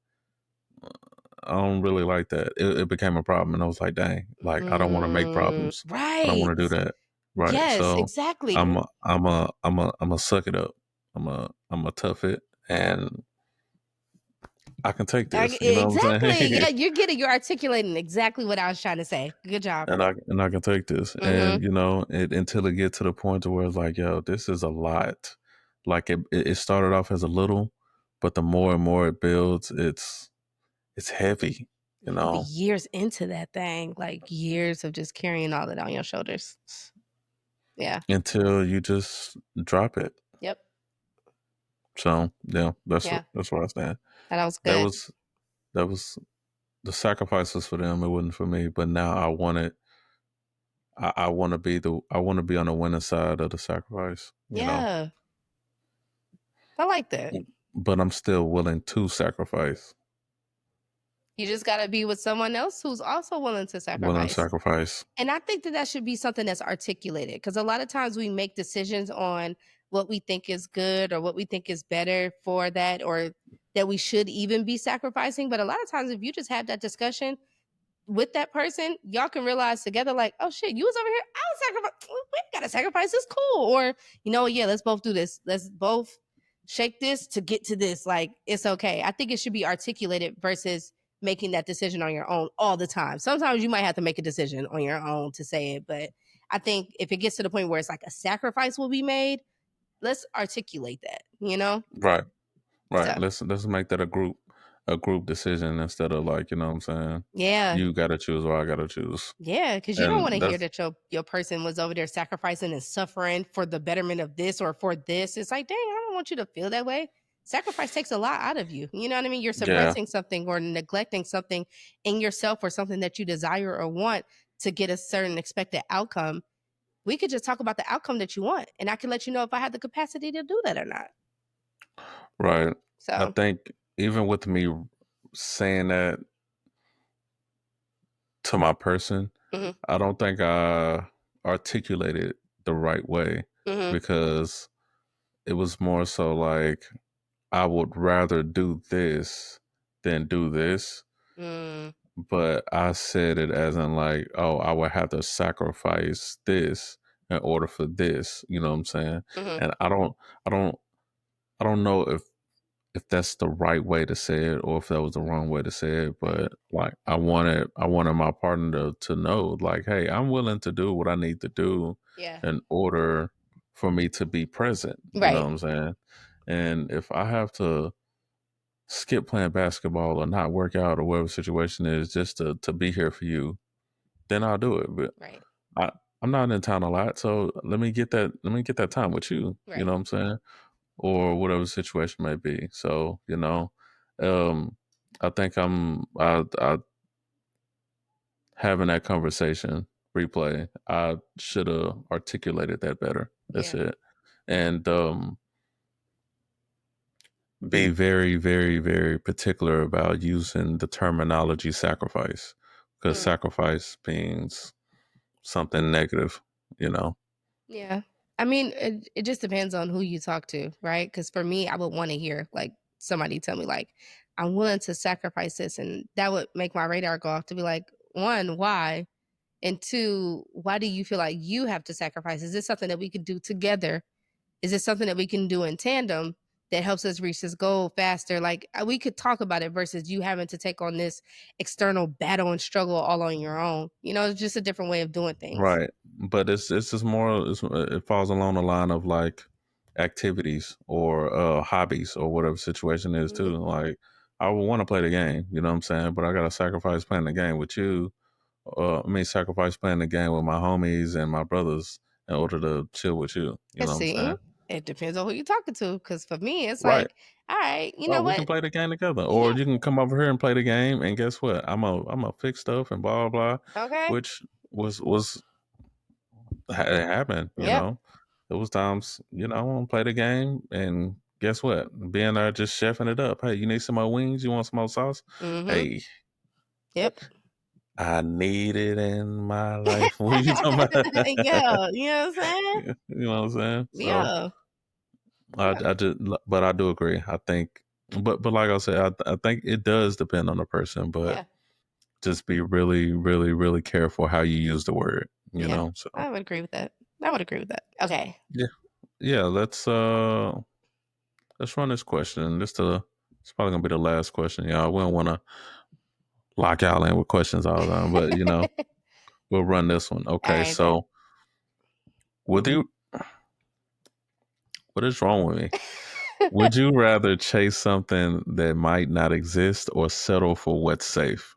I don't really like that. It became a problem, and I was like, dang, like I don't want to make problems. I don't Right. want to do that. Right. Yes, So exactly. I'm a suck it up. I'm a tough it, and I can take this. You know what I'm Exactly. saying? Yeah, you're articulating exactly what I was trying to say. Good job. and I can take this, Mm-hmm. and until it get to the point to where it's like, yo, this is a lot. Like it started off as a little, but the more and more it builds, it's heavy. You You could be know, years into that thing, like years of just carrying all that on your shoulders. Yeah. until you just drop it. Yep. So yeah, Yeah. that's where I stand. That was That good. was that was the sacrifices for them. It wasn't for me, but now I want it. I want to be on the winning side of the sacrifice. Yeah. I like that. But I'm still willing to sacrifice. You just got to be with someone else who's also willing to Willing to sacrifice. sacrifice. And I think that that should be something that's articulated because a lot of times we make decisions on what we think is good or what we think is better for that or that we should even be sacrificing. But a lot of times, if you just have that discussion with that person, y'all can realize together, like, oh shit, you was over here. I was sacrifice. We gotta sacrifice. It's cool. Or, yeah, let's both do this. Let's both shake this to get to this. Like, it's okay. I think it should be articulated versus making that decision on your own all the time. Sometimes you might have to make a decision on your own to say it. But I think if it gets to the point where it's like a sacrifice will be made, let's articulate that, Right. Right. So, Let's make that a group decision instead of like, you know what I'm saying? yeah. You gotta choose or I gotta choose. Yeah, because you don't want And to hear that's that your person was over there sacrificing and suffering for the betterment of this or for this. It's like, dang, I don't want you to feel that way. Sacrifice takes a lot out of you. You know what I mean? You're yeah, suppressing something or neglecting something in yourself or something that you desire or want to get a certain expected outcome. We could just talk about the outcome that you want, and I can let you know if I have the capacity to do that or not. right. I So, think even with me saying that to my person, hmm I don't think I articulated the right way hmm because it was more so like I would rather do this than do this. mm, But I said it as in like, oh, I would have to sacrifice this in order for this. You know what I'm saying? hmm And I don't, I don't know if that's the right way to say it or if that was the wrong way to say it. right, But like, I wanted my partner to know, like, hey, I'm willing to do what I need to do yeah, in order for me to be present. You know right, what I'm saying? And if I have to skip playing basketball or not work out or whatever the situation is just to be here for you, then I'll do it. But right, I I'm not in town a lot, so let me get that time with you. You right. know what I'm saying? or whatever the situation may be. So, um, I think I having that conversation replay, I should have articulated that better. That's Yeah. it. And be very, very, very particular about using the terminology sacrifice, because Mm. sacrifice means something negative, you know? Yeah. I mean, it just depends on who you talk to, right? Because for me, I would want to hear like somebody tell me, like, I'm willing to sacrifice this. And that would make my radar go off to be like, one, why? And two, why do you feel like you have to sacrifice? Is this something that we could do together? Is this something that we can do in tandem that helps us reach this goal faster? Like we could talk about it versus you having to take on this external battle and struggle all on your own. It's just a different way of doing things. Right. But it's just more, it falls along the line of like activities or hobbies or whatever situation is Mhm. too. Like, I would want to play the game, you know what I'm saying? But I got to sacrifice playing the game with you. Sacrifice playing the game with my homies and my brothers in order to chill with you. You And know what I'm see, saying? it depends on who you're talking to. Because for me, it's Right. like, all right, you Oh, know we can what? play the game together, or Yeah. you can come over here and play the game. And guess what? I'm a fix stuff and blah blah blah, Okay. which was it happened. Yep. There was times I want to play the game, and guess what? Being there just chefing it up. Hey, you need some more wings? You want some more sauce? Mm-hmm. Hey, Yep. I need it in my life. What are you talking about? Yeah. You know what I'm saying? You know what I'm saying? So Yeah. I, Yeah. I just, but I do agree. I think, but like I said, I think it does depend on the person, but Yeah. just be really, really, really careful how you use the word, Yeah. So I would agree with that. I would agree with that. Okay. yeah. Yeah, let's run this question. It's probably gonna be the last question, y'all. We don't wanna lock y'all in with questions all the time, but we'll run this one. All Okay, right, bet. so would you what is wrong with me? Would you rather chase something that might not exist or settle for what's safe?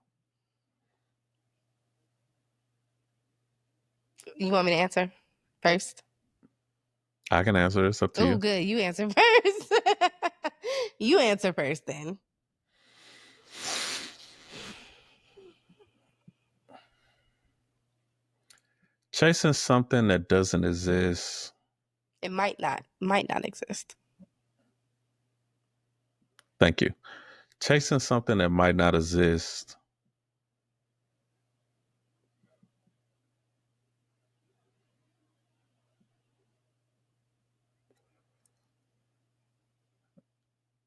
You want me to answer first? I can answer. It's up to Oh, you. good. You answer first. You answer first then. Chasing something that doesn't exist. It might not exist. Thank you. Chasing something that might not exist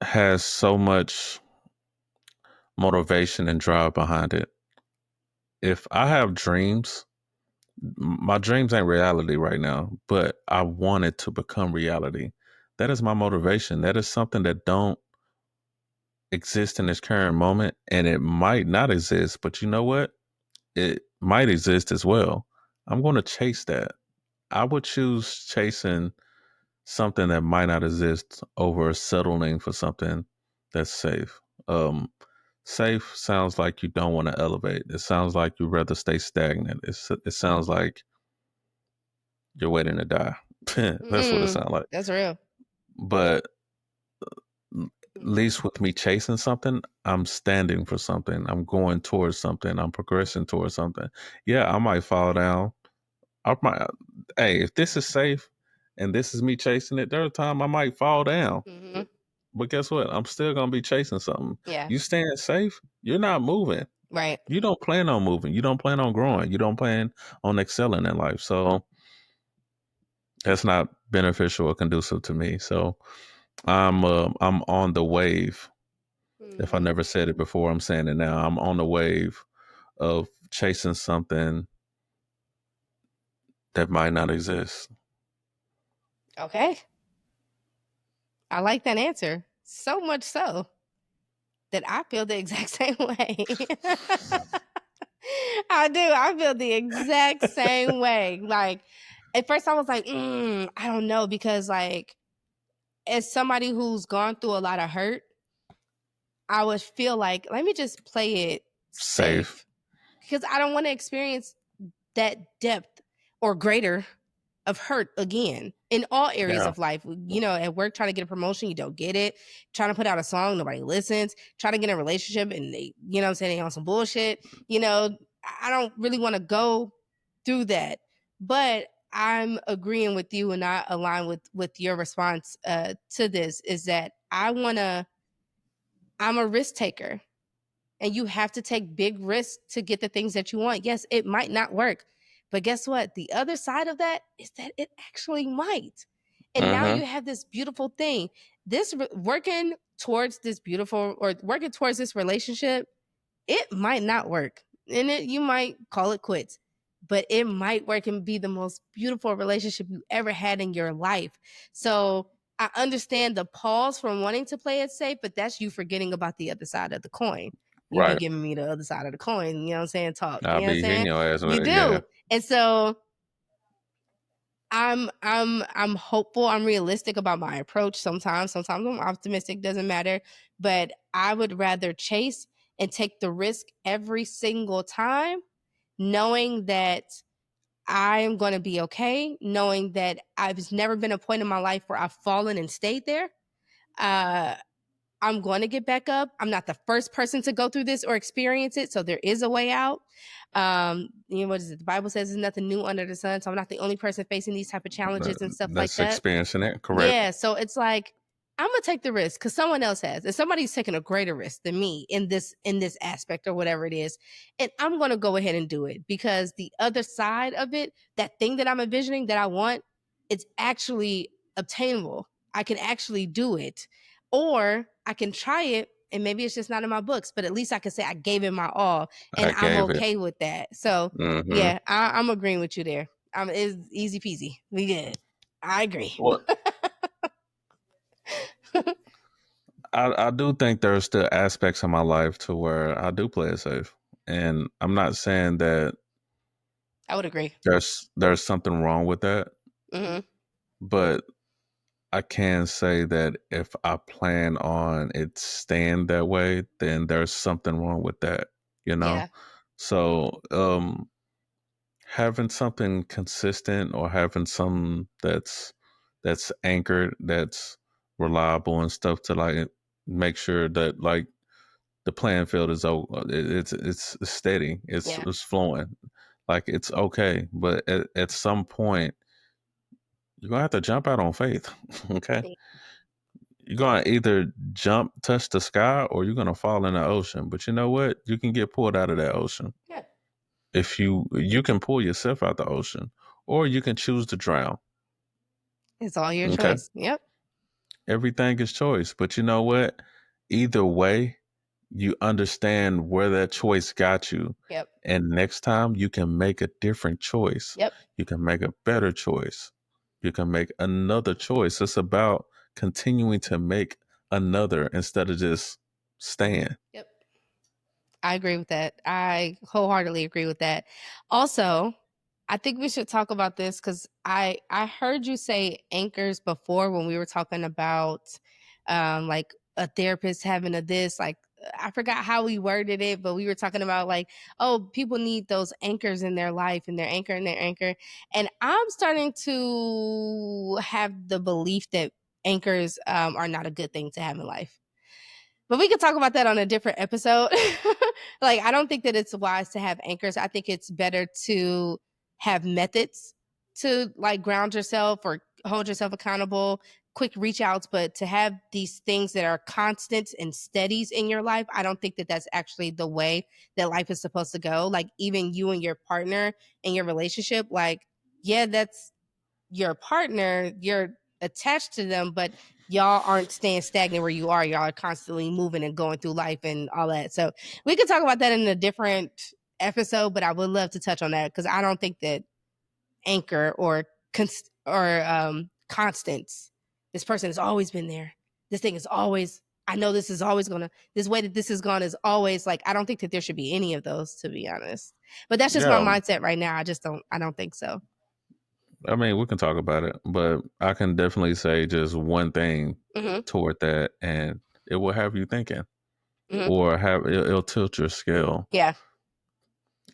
has so much motivation and drive behind it. If I have dreams, my dreams ain't reality right now, but I want it to become reality. That is my motivation. That is something that don't exist in this current moment, and it might not exist, but you know what? It might exist as well. I'm going to chase that. I would choose chasing something that might not exist over settling for something that's safe. Safe sounds like you don't want to elevate. It sounds like you'd rather stay stagnant. It sounds like you're waiting to die. That's what it sounds like. That's real. But at least with me chasing something, I'm standing for something. I'm going towards something. I'm progressing towards something. Yeah, I might fall down. I might. Hey, if this is safe and this is me chasing it, there's a time I might fall down. Mm-hmm. But guess what? I'm still gonna be chasing something. Yeah. You staying safe, you're not moving. Right. You don't plan on moving. You don't plan on growing. You don't plan on excelling in life. So that's not beneficial or conducive to me. So I'm on the wave. If I Mm-hmm. never said it before, I'm saying it now. I'm on the wave of chasing something that might not exist. Okay. I like that answer. So much so that I feel the exact same way. I do. I feel the exact same way. Like at first I was like, I don't know, because like as somebody who's gone through a lot of hurt, I would feel like, let me just play it Safe. safe. Because I don't want to experience that depth or greater of hurt again. in all areas Yeah. of life. You know, at work, trying to get a promotion, you don't get it. Trying to put out a song, nobody listens. Trying to get in a relationship, and they, you know what I'm saying, they on some bullshit. You know, I don't really want to go through that. But I'm agreeing with you, and I align with your response to this, is that I'm a risk taker, and you have to take big risks to get the things that you want. Yes, it might not work, but guess what? The other side of that is that it actually might. And now Mm-hmm. you have this beautiful thing. Working towards this beautiful, or working towards this relationship, it might not work. And you might call it quits, but it might work and be the most beautiful relationship you ever had in your life. So I understand the pause from wanting to play it safe, but that's you forgetting about the other side of the coin. You be Right. giving me the other side of the coin, you know what I'm saying? Talk, I'll you know what I'm be hitting saying? your ass with You it. Yeah. do. And so I'm hopeful, I'm realistic about my approach sometimes I'm optimistic, doesn't matter, but I would rather chase and take the risk every single time, knowing that I'm going to be okay, knowing that I've never been a point in my life where I've fallen and stayed there. uh I'm going to get back up. I'm not the first person to go through this or experience it, so there is a way out. You know, what is it? The Bible says there's nothing new under the sun, so I'm not the only person facing these type of challenges and stuff like That's that. experiencing it. Correct. Yeah, so it's like I'm gonna take the risk because someone else has, and somebody's taking a greater risk than me in this aspect or whatever it is, and I'm gonna go ahead and do it because the other side of it, that thing that I'm envisioning that I want, it's actually obtainable. I can actually do it, or I can try it, and maybe it's just not in my books, but at least I can say I gave it my all, and I I'm gave it. okay with that. So Mm-hmm. yeah, I'm agreeing with you there. It's easy peasy. We good. I agree. Well, I do think there's still aspects of my life to where I do play it safe. And I'm not saying that I would agree. there's something wrong with that, Mhm. but I can say that if I plan on it staying that way, then there's something wrong with that, you know? Yeah. So, having something consistent or having some that's anchored, that's reliable and stuff to like make sure that like the playing field is it's steady, Yeah. it's flowing, like it's okay. But at some point, you're gonna have to jump out on faith. Okay, Yeah. you're gonna either jump, touch the sky, or you're gonna fall in the ocean. But you know what? You can get pulled out of that ocean Yeah. if you can pull yourself out the ocean, or you can choose to drown. It's all your Okay, choice. Yep. everything is choice. But you know what? Either way, you understand where that choice got you. Yep. And next time you can make a different choice. Yep. You can make a better choice. You can make another choice. It's about continuing to make another instead of just staying. Yep. I agree with that. I wholeheartedly agree with that. Also, I think we should talk about this because I heard you say anchors before when we were talking about like a therapist having a this, like I forgot how we worded it, but we were talking about like, oh, people need those anchors in their life and their anchor and their anchor. And I'm starting to have the belief that anchors are not a good thing to have in life. But we could talk about that on a different episode. Like, I don't think that it's wise to have anchors. I think it's better to have methods to like ground yourself or hold yourself accountable, quick reach outs, but to have these things that are constants and steadies in your life, I don't think that that's actually the way that life is supposed to go. Like, even you and your partner in your relationship, like, yeah, that's your partner, you're attached to them, but y'all aren't staying stagnant where you are. Y'all are constantly moving and going through life and all that. So we could talk about that in a different episode, but I would love to touch on that because I don't think that anchor or constants. This person has always been there. This thing is always. I know this is always gonna. This way that this is gone is always like. I don't think that there should be any of those, to be honest. But that's just my Yeah, mindset right now. I just don't. I don't think so. I mean, we can talk about it, but I can definitely say just one thing Hmm. toward that, and it will have you thinking, Hmm. or it'll tilt your scale. Yeah.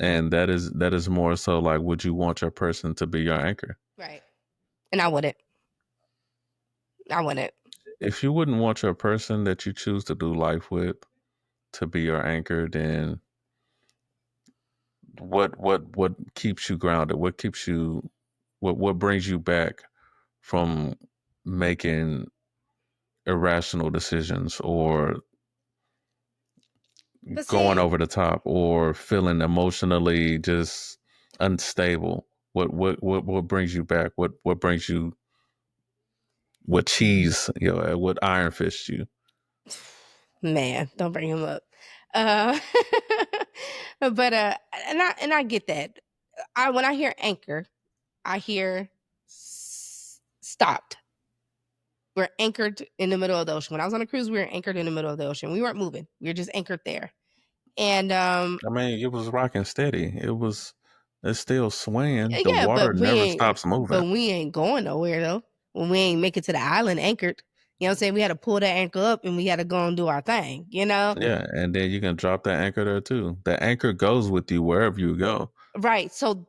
And that is more so like, would you want your person to be your anchor? Right. And I wouldn't. I wouldn't. If you wouldn't want your person that you choose to do life with to be your anchor, then what keeps you grounded? What keeps you what brings you back from making irrational decisions or But going see, over the top or feeling emotionally just unstable? What brings you back? What brings you what cheese, what iron fist you? man, don't bring him up. Uh, but and I get that. I when I hear anchor, I hear stopped. We're anchored in the middle of the ocean. When I was on a cruise, we were anchored in the middle of the ocean. We weren't moving. We were just anchored there. And I mean, it was rocking steady. It's still swaying. The yeah, water but never stops moving. we ain't going nowhere though. When we ain't make it to the island anchored. You know what I'm saying? We had to pull that anchor up and we had to go and do our thing, you know? Yeah, and then you can drop that anchor there too. The anchor goes with you wherever you go. Right. So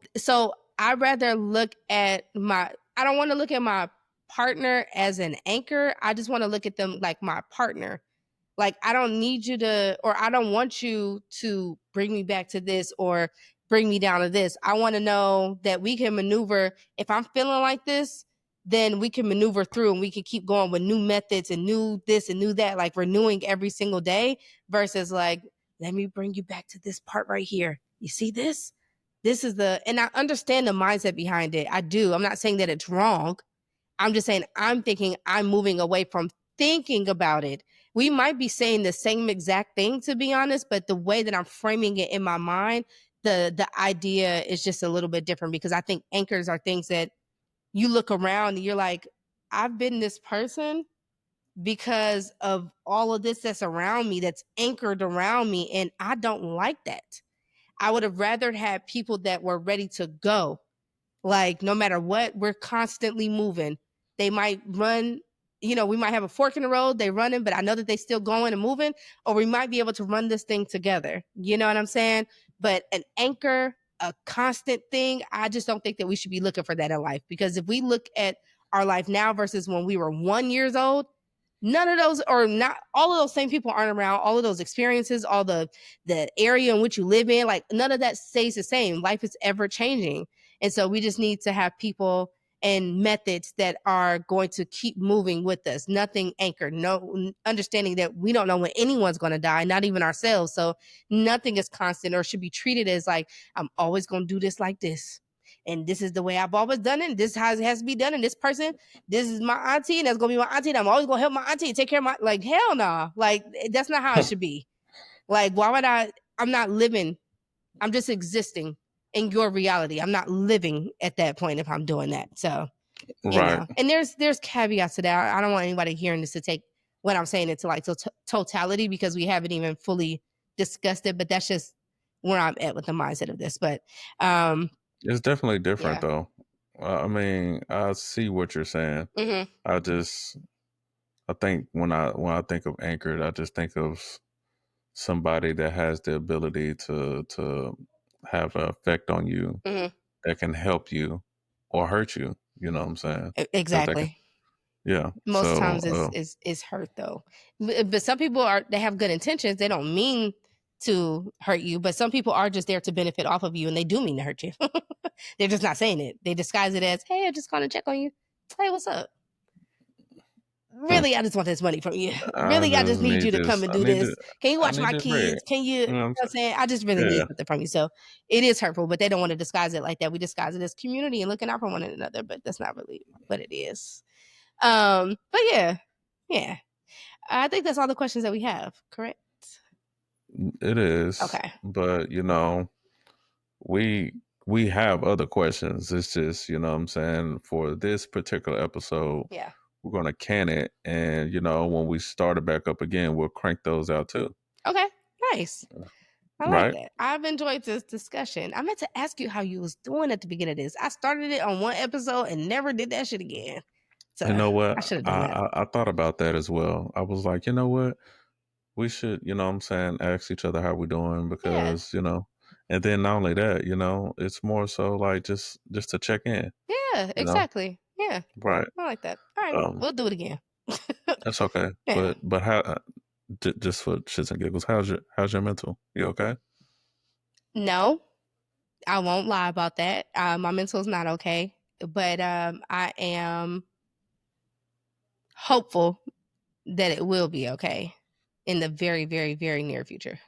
I rather look at my I don't want to look at my partner as an anchor. I just want to look at them like my partner. Like, I don't need you to, or I don't want you to bring me back to this or bring me down to this. I want to know that we can maneuver. If I'm feeling like this, then we can maneuver through and we can keep going with new methods and new this and new that, like renewing every single day versus like, let me bring you back to this part right here. You see this? This is and I understand the mindset behind it. I do. I'm not saying that it's wrong. I'm just saying I'm thinking I'm moving away from thinking about it. We might be saying the same exact thing, to be honest, but the way that I'm framing it in my mind, the idea is just a little bit different because I think anchors are things that you look around and you're like, I've been this person because of all of this that's around me, that's anchored around me, and I don't like that. I would have rather had people that were ready to go, like, no matter what, we're constantly moving. They might run, we might have a fork in the road, they running, but I know that they still going and moving, or we might be able to run this thing together. You know what I'm saying? But an anchor, a constant thing, I just don't think that we should be looking for that in life. Because if we look at our life now versus when we were 1 years old, none of those or not all of those same people aren't around, all of those experiences, all the area in which you live in, like none of that stays the same. Life is ever changing. And so we just need to have people and methods that are going to keep moving with us. Nothing anchored, no understanding that we don't know when anyone's going to die, not even ourselves. So nothing is constant or should be treated as like, I'm always going to do this like this. And this is the way I've always done it. This is how it has to be done. And this person, this is my auntie, and that's gonna be my auntie. And I'm always gonna help my auntie and take care of my like hell nah. Like that's not how it should be. Like, why would I'm not living, I'm just existing in your reality. I'm not living at that point if I'm doing that. So, Right. and there's caveats to that. I don't want anybody hearing this to take what I'm saying into like totality because we haven't even fully discussed it, but that's just where I'm at with the mindset of this. But It's definitely different yeah. though. I mean, I see what you're saying. Mm-hmm. I think when I think of anchored, I just think of somebody that has the ability to have an effect on you Mm-hmm. that can help you or hurt you. You know what I'm saying? Because they can, Exactly. yeah. Most So times is hurt though. But some people they have good intentions. They don't mean to hurt you, but some people are just there to benefit off of you and they do mean to hurt you. They're just not saying it. They disguise it as, "Hey, I'm just going to check on you. Hey, what's up? hmm, Really, I just want this money from you. I Really, I just just need need you to this. come and do this. Can you I watch need my this bread. kids? Can you You know what I'm what I'm saying? I just really saying? need Yeah. something from you." So it is hurtful, but they don't want to disguise it like that. We disguise it as community and looking out for one another, but that's not really what it is. But yeah, yeah. I think that's all the questions that we have, correct? It is, Okay. but we we have other questions. It's just, what I'm saying, for this particular episode, Yeah. we're gonna can it, and when we start it back up again, we'll crank those out too. Okay. Nice. I like Right? that. I've enjoyed this discussion. I meant to ask you how you was doing at the beginning of this. I started it on one episode and never did that shit again. So You know what? I should have I, done that. I I thought about that as well. I was like, you know what? We should, what I'm saying, ask each other how we're doing Yeah. because, and then not only that, it's more so like just to check in, Yeah, you know? exactly. Yeah. Right. I like that. All right. Um, We'll do it again. That's okay. Yeah. But how? Just for shits and giggles, how's your mental? You okay? No, I won't lie about that. My mental is not okay, but I am hopeful that it will be okay in the very, very, very near future.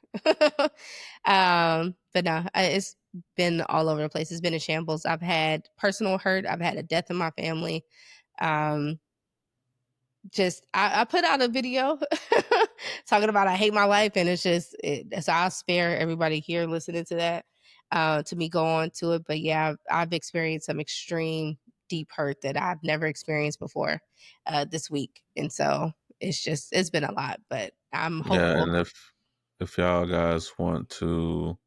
But no, it's been all over the place. It's been a shambles. I've had personal hurt. I've had a death in my family. Um, just I put out a video talking about I hate my life, and so I'll spare everybody here listening to that to me go on to it. But yeah, I've experienced some extreme deep hurt that I've never experienced before this week, and so it's been a lot, but I'm Yeah, hopeful. and if y'all guys want to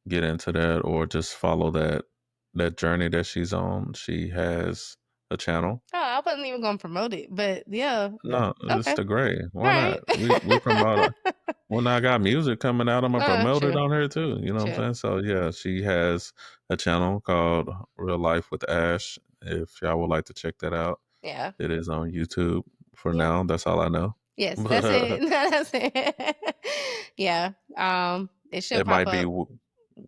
get into that or just follow that journey that she's on, she has a channel. Oh, I wasn't even gonna promote it, but yeah, No, it's okay, the gray. all Why right. not? We promote. When I got music coming out, I'm gonna promote it True, on here too. You know what true, I'm saying? So yeah, she has a channel called Real Life with Ash. If y'all would like to check that out, yeah, it is on YouTube for yeah. now. That's all I know. Yes, that's But it. That's it. Yeah. It should it pop might be up.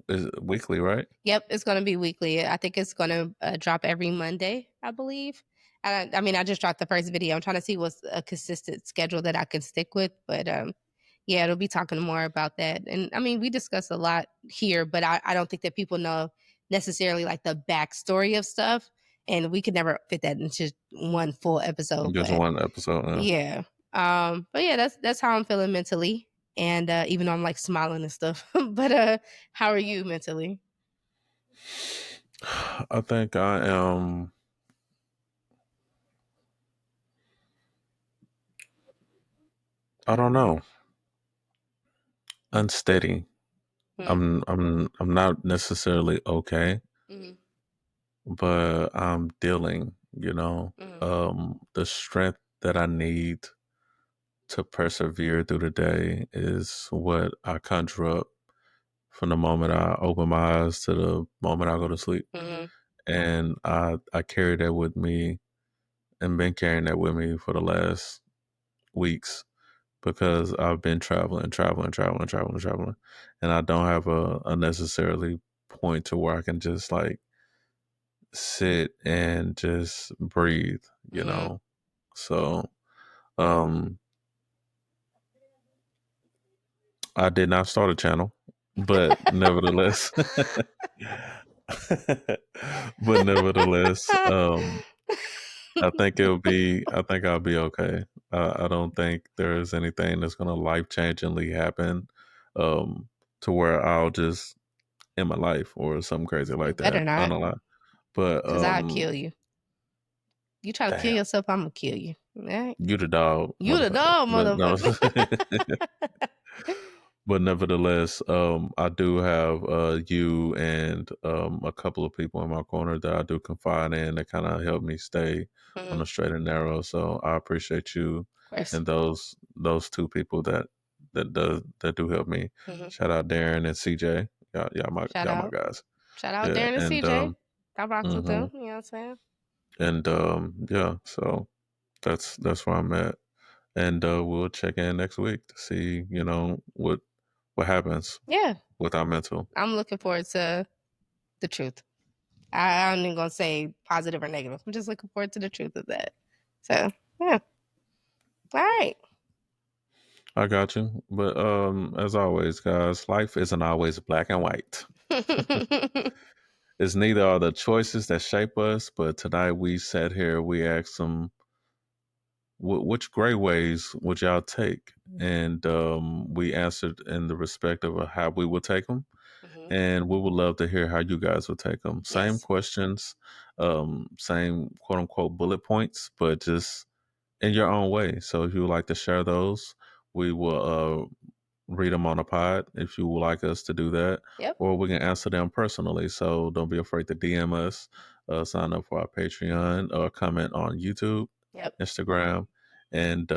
is it weekly, right? Yep, it's gonna be weekly. I think it's gonna drop every Monday, I believe. I mean, I just dropped the first video. I'm trying to see what's a consistent schedule that I can stick with, but yeah, it'll be talking more about that. And I mean, we discuss a lot here, but I don't think that people know necessarily like the backstory of stuff, and we could never fit that into one full episode. Just But one episode. yeah. But yeah, that's how I'm feeling mentally. And even though I'm like smiling and stuff. But how are you mentally? I think I am. I don't know. Unsteady. Mm, I'm not necessarily okay, mhm, but I'm dealing, mhm, the strength that I need to persevere through the day is what I conjure up from the moment I open my eyes to the moment I go to sleep. mhm, And I carry that with me and been carrying that with me for the last weeks because I've been traveling, and I don't have a necessarily point to where I can just like sit and just breathe, you mhm. know. So, um, I did not start a channel, but nevertheless, but nevertheless, I think I'll be okay. I don't think there's anything that's gonna life changingly happen, um, to where I'll just end my life or something crazy like It better that. not, Unalive. But because I'll kill you. You try to kill damn, yourself, I'm gonna kill you. All right? you the dog, You the motherfucker. dog, But no, motherfucker. but nevertheless, I do have you and a couple of people in my corner that I do confide in that kind of help me stay on Mhm, the straight and narrow. So I appreciate you of course. and those two people that do help me. Mhm. Shout out Darren and CJ. Shout Y'all my out. guys. Shout out Yeah, Darren and CJ. I rocks with mhm. them. You know what I'm saying? Yeah. So that's where I'm at, and we'll check in next week to see what happens Yeah. with our mental. I'm looking forward to the truth. I'm not even gonna say positive or negative. I'm just looking forward to the truth of that. So yeah. All right. I got you. But as always, guys, life isn't always black and white. It's neither are the choices that shape us, but tonight we sat here, we asked them, which gray ways would y'all take? And we answered in the respective of how we would take them. Mhm. And we would love to hear how you guys would take them. Same Yes. questions, same quote unquote bullet points, but just in your own way. So if you would like to share those, we will read them on a pod if you would like us to do that, Yep. or we can answer them personally. So don't be afraid to DM us, sign up for our Patreon, or comment on YouTube, Yep. Instagram, and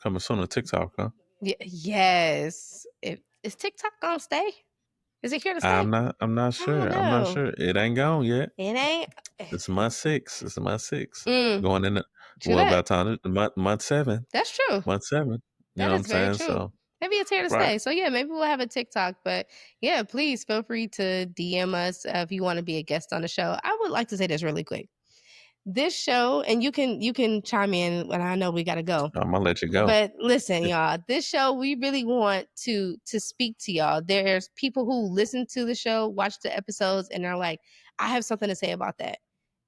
coming soon on TikTok, huh? Yes. Is TikTok gonna stay? Is it here to stay? I'm not I don't sure. know. It ain't gone yet. It ain't. It's month 6. It's month 6. Mm, Going in. True Well, that. about time month 7. That's true. Month 7. You That know what I'm is very saying? true. So Maybe it's here to right. stay. So yeah, maybe we'll have a TikTok. But yeah, please feel free to DM us if you want to be a guest on the show. I would like to say this really quick. This show, and you can chime in when I know we gotta go. I'm gonna let you go. But listen, y'all, this show we really want to speak to y'all. There's people who listen to the show, watch the episodes, and they're like, I have something to say about that,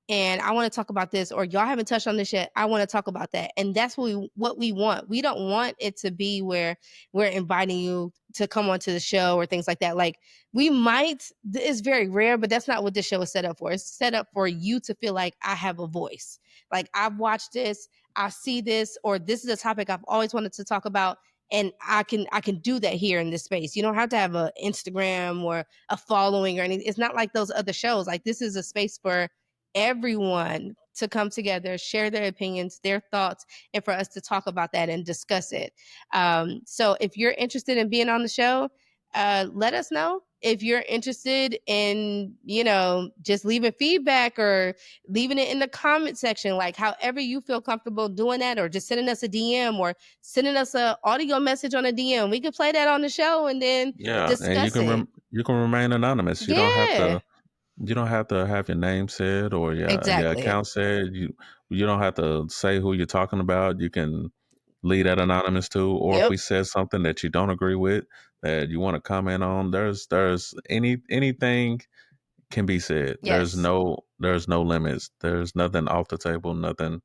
and I want to talk about this, or y'all haven't touched on this yet. I want to talk about that. And that's what we want. We don't want it to be where we're inviting you to come onto the show or things like that. Like we might, it's very rare, but that's not what this show is set up for. It's set up for you to feel like I have a voice. Like I've watched this, I see this, or this is a topic I've always wanted to talk about. And I can do that here in this space. You don't have to have an Instagram or a following or anything. It's not like those other shows. Like this is a space for everyone to come together, share their opinions, their thoughts, and for us to talk about that and discuss it. So if you're interested in being on the show, let us know. If you're interested in, just leaving feedback or leaving it in the comment section, like however you feel comfortable doing that, or just sending us a DM or sending us an audio message on a DM, we could play that on the show and then Yeah, and discuss it. you can remain anonymous. Yeah, You don't have to have your name said or your exactly. account said. You don't have to say who you're talking about. You can leave that anonymous too. Or if Yep. we said something that you don't agree with that you want to comment on, there's anything can be said. Yes. There's no limits. There's nothing off the table. Nothing.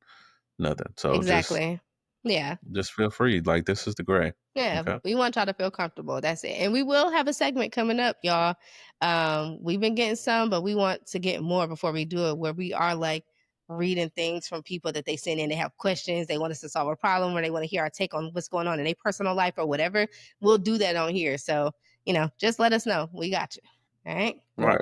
So Exactly. Yeah. just feel free. Like this is the gray. Yeah. Okay. We want y'all to feel comfortable. That's it. And we will have a segment coming up, y'all. We've been getting some, but we want to get more before we do it, where we are like reading things from people that they send in. They have questions, they want us to solve a problem, or they want to hear our take on what's going on in their personal life or whatever. We'll do that on here. So, just let us know. We got you. All right. Right.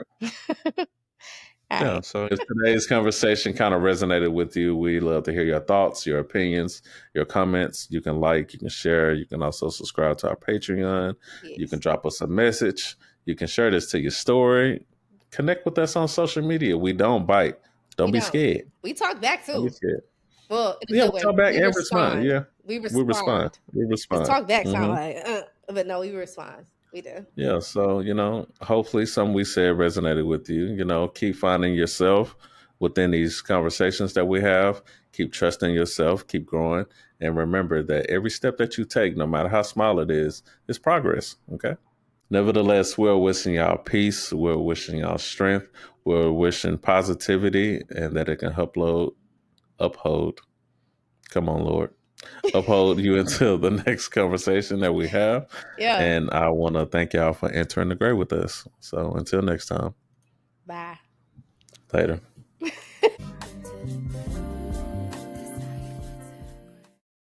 All Yeah. right. So if today's conversation kind of resonated with you, we love to hear your thoughts, your opinions, your comments. You can like, you can share, you can also subscribe to our Patreon. You can Yes. drop us a message. You can share this to your story. Connect with us on social media. We don't bite. We Don't be don't. scared. We talk back Don't be too. scared. Well, in a Yeah, we good way. talk back We and respond. respond. Yeah, We we respond. respond. We Because respond. talk back sound Hmm. like, but no, we respond. We do. Yeah, so hopefully something we said resonated with you. Keep finding yourself within these conversations that we have. Keep trusting yourself, keep growing, and remember that every step that you take, no matter how small it is progress. Okay. Nevertheless, we're wishing y'all peace. We're wishing y'all strength. We're wishing positivity, and that it can uphold. Come on, Lord, uphold you until the next conversation that we have. Yeah. And I want to thank y'all for entering the gray with us. So until next time, Bye. later.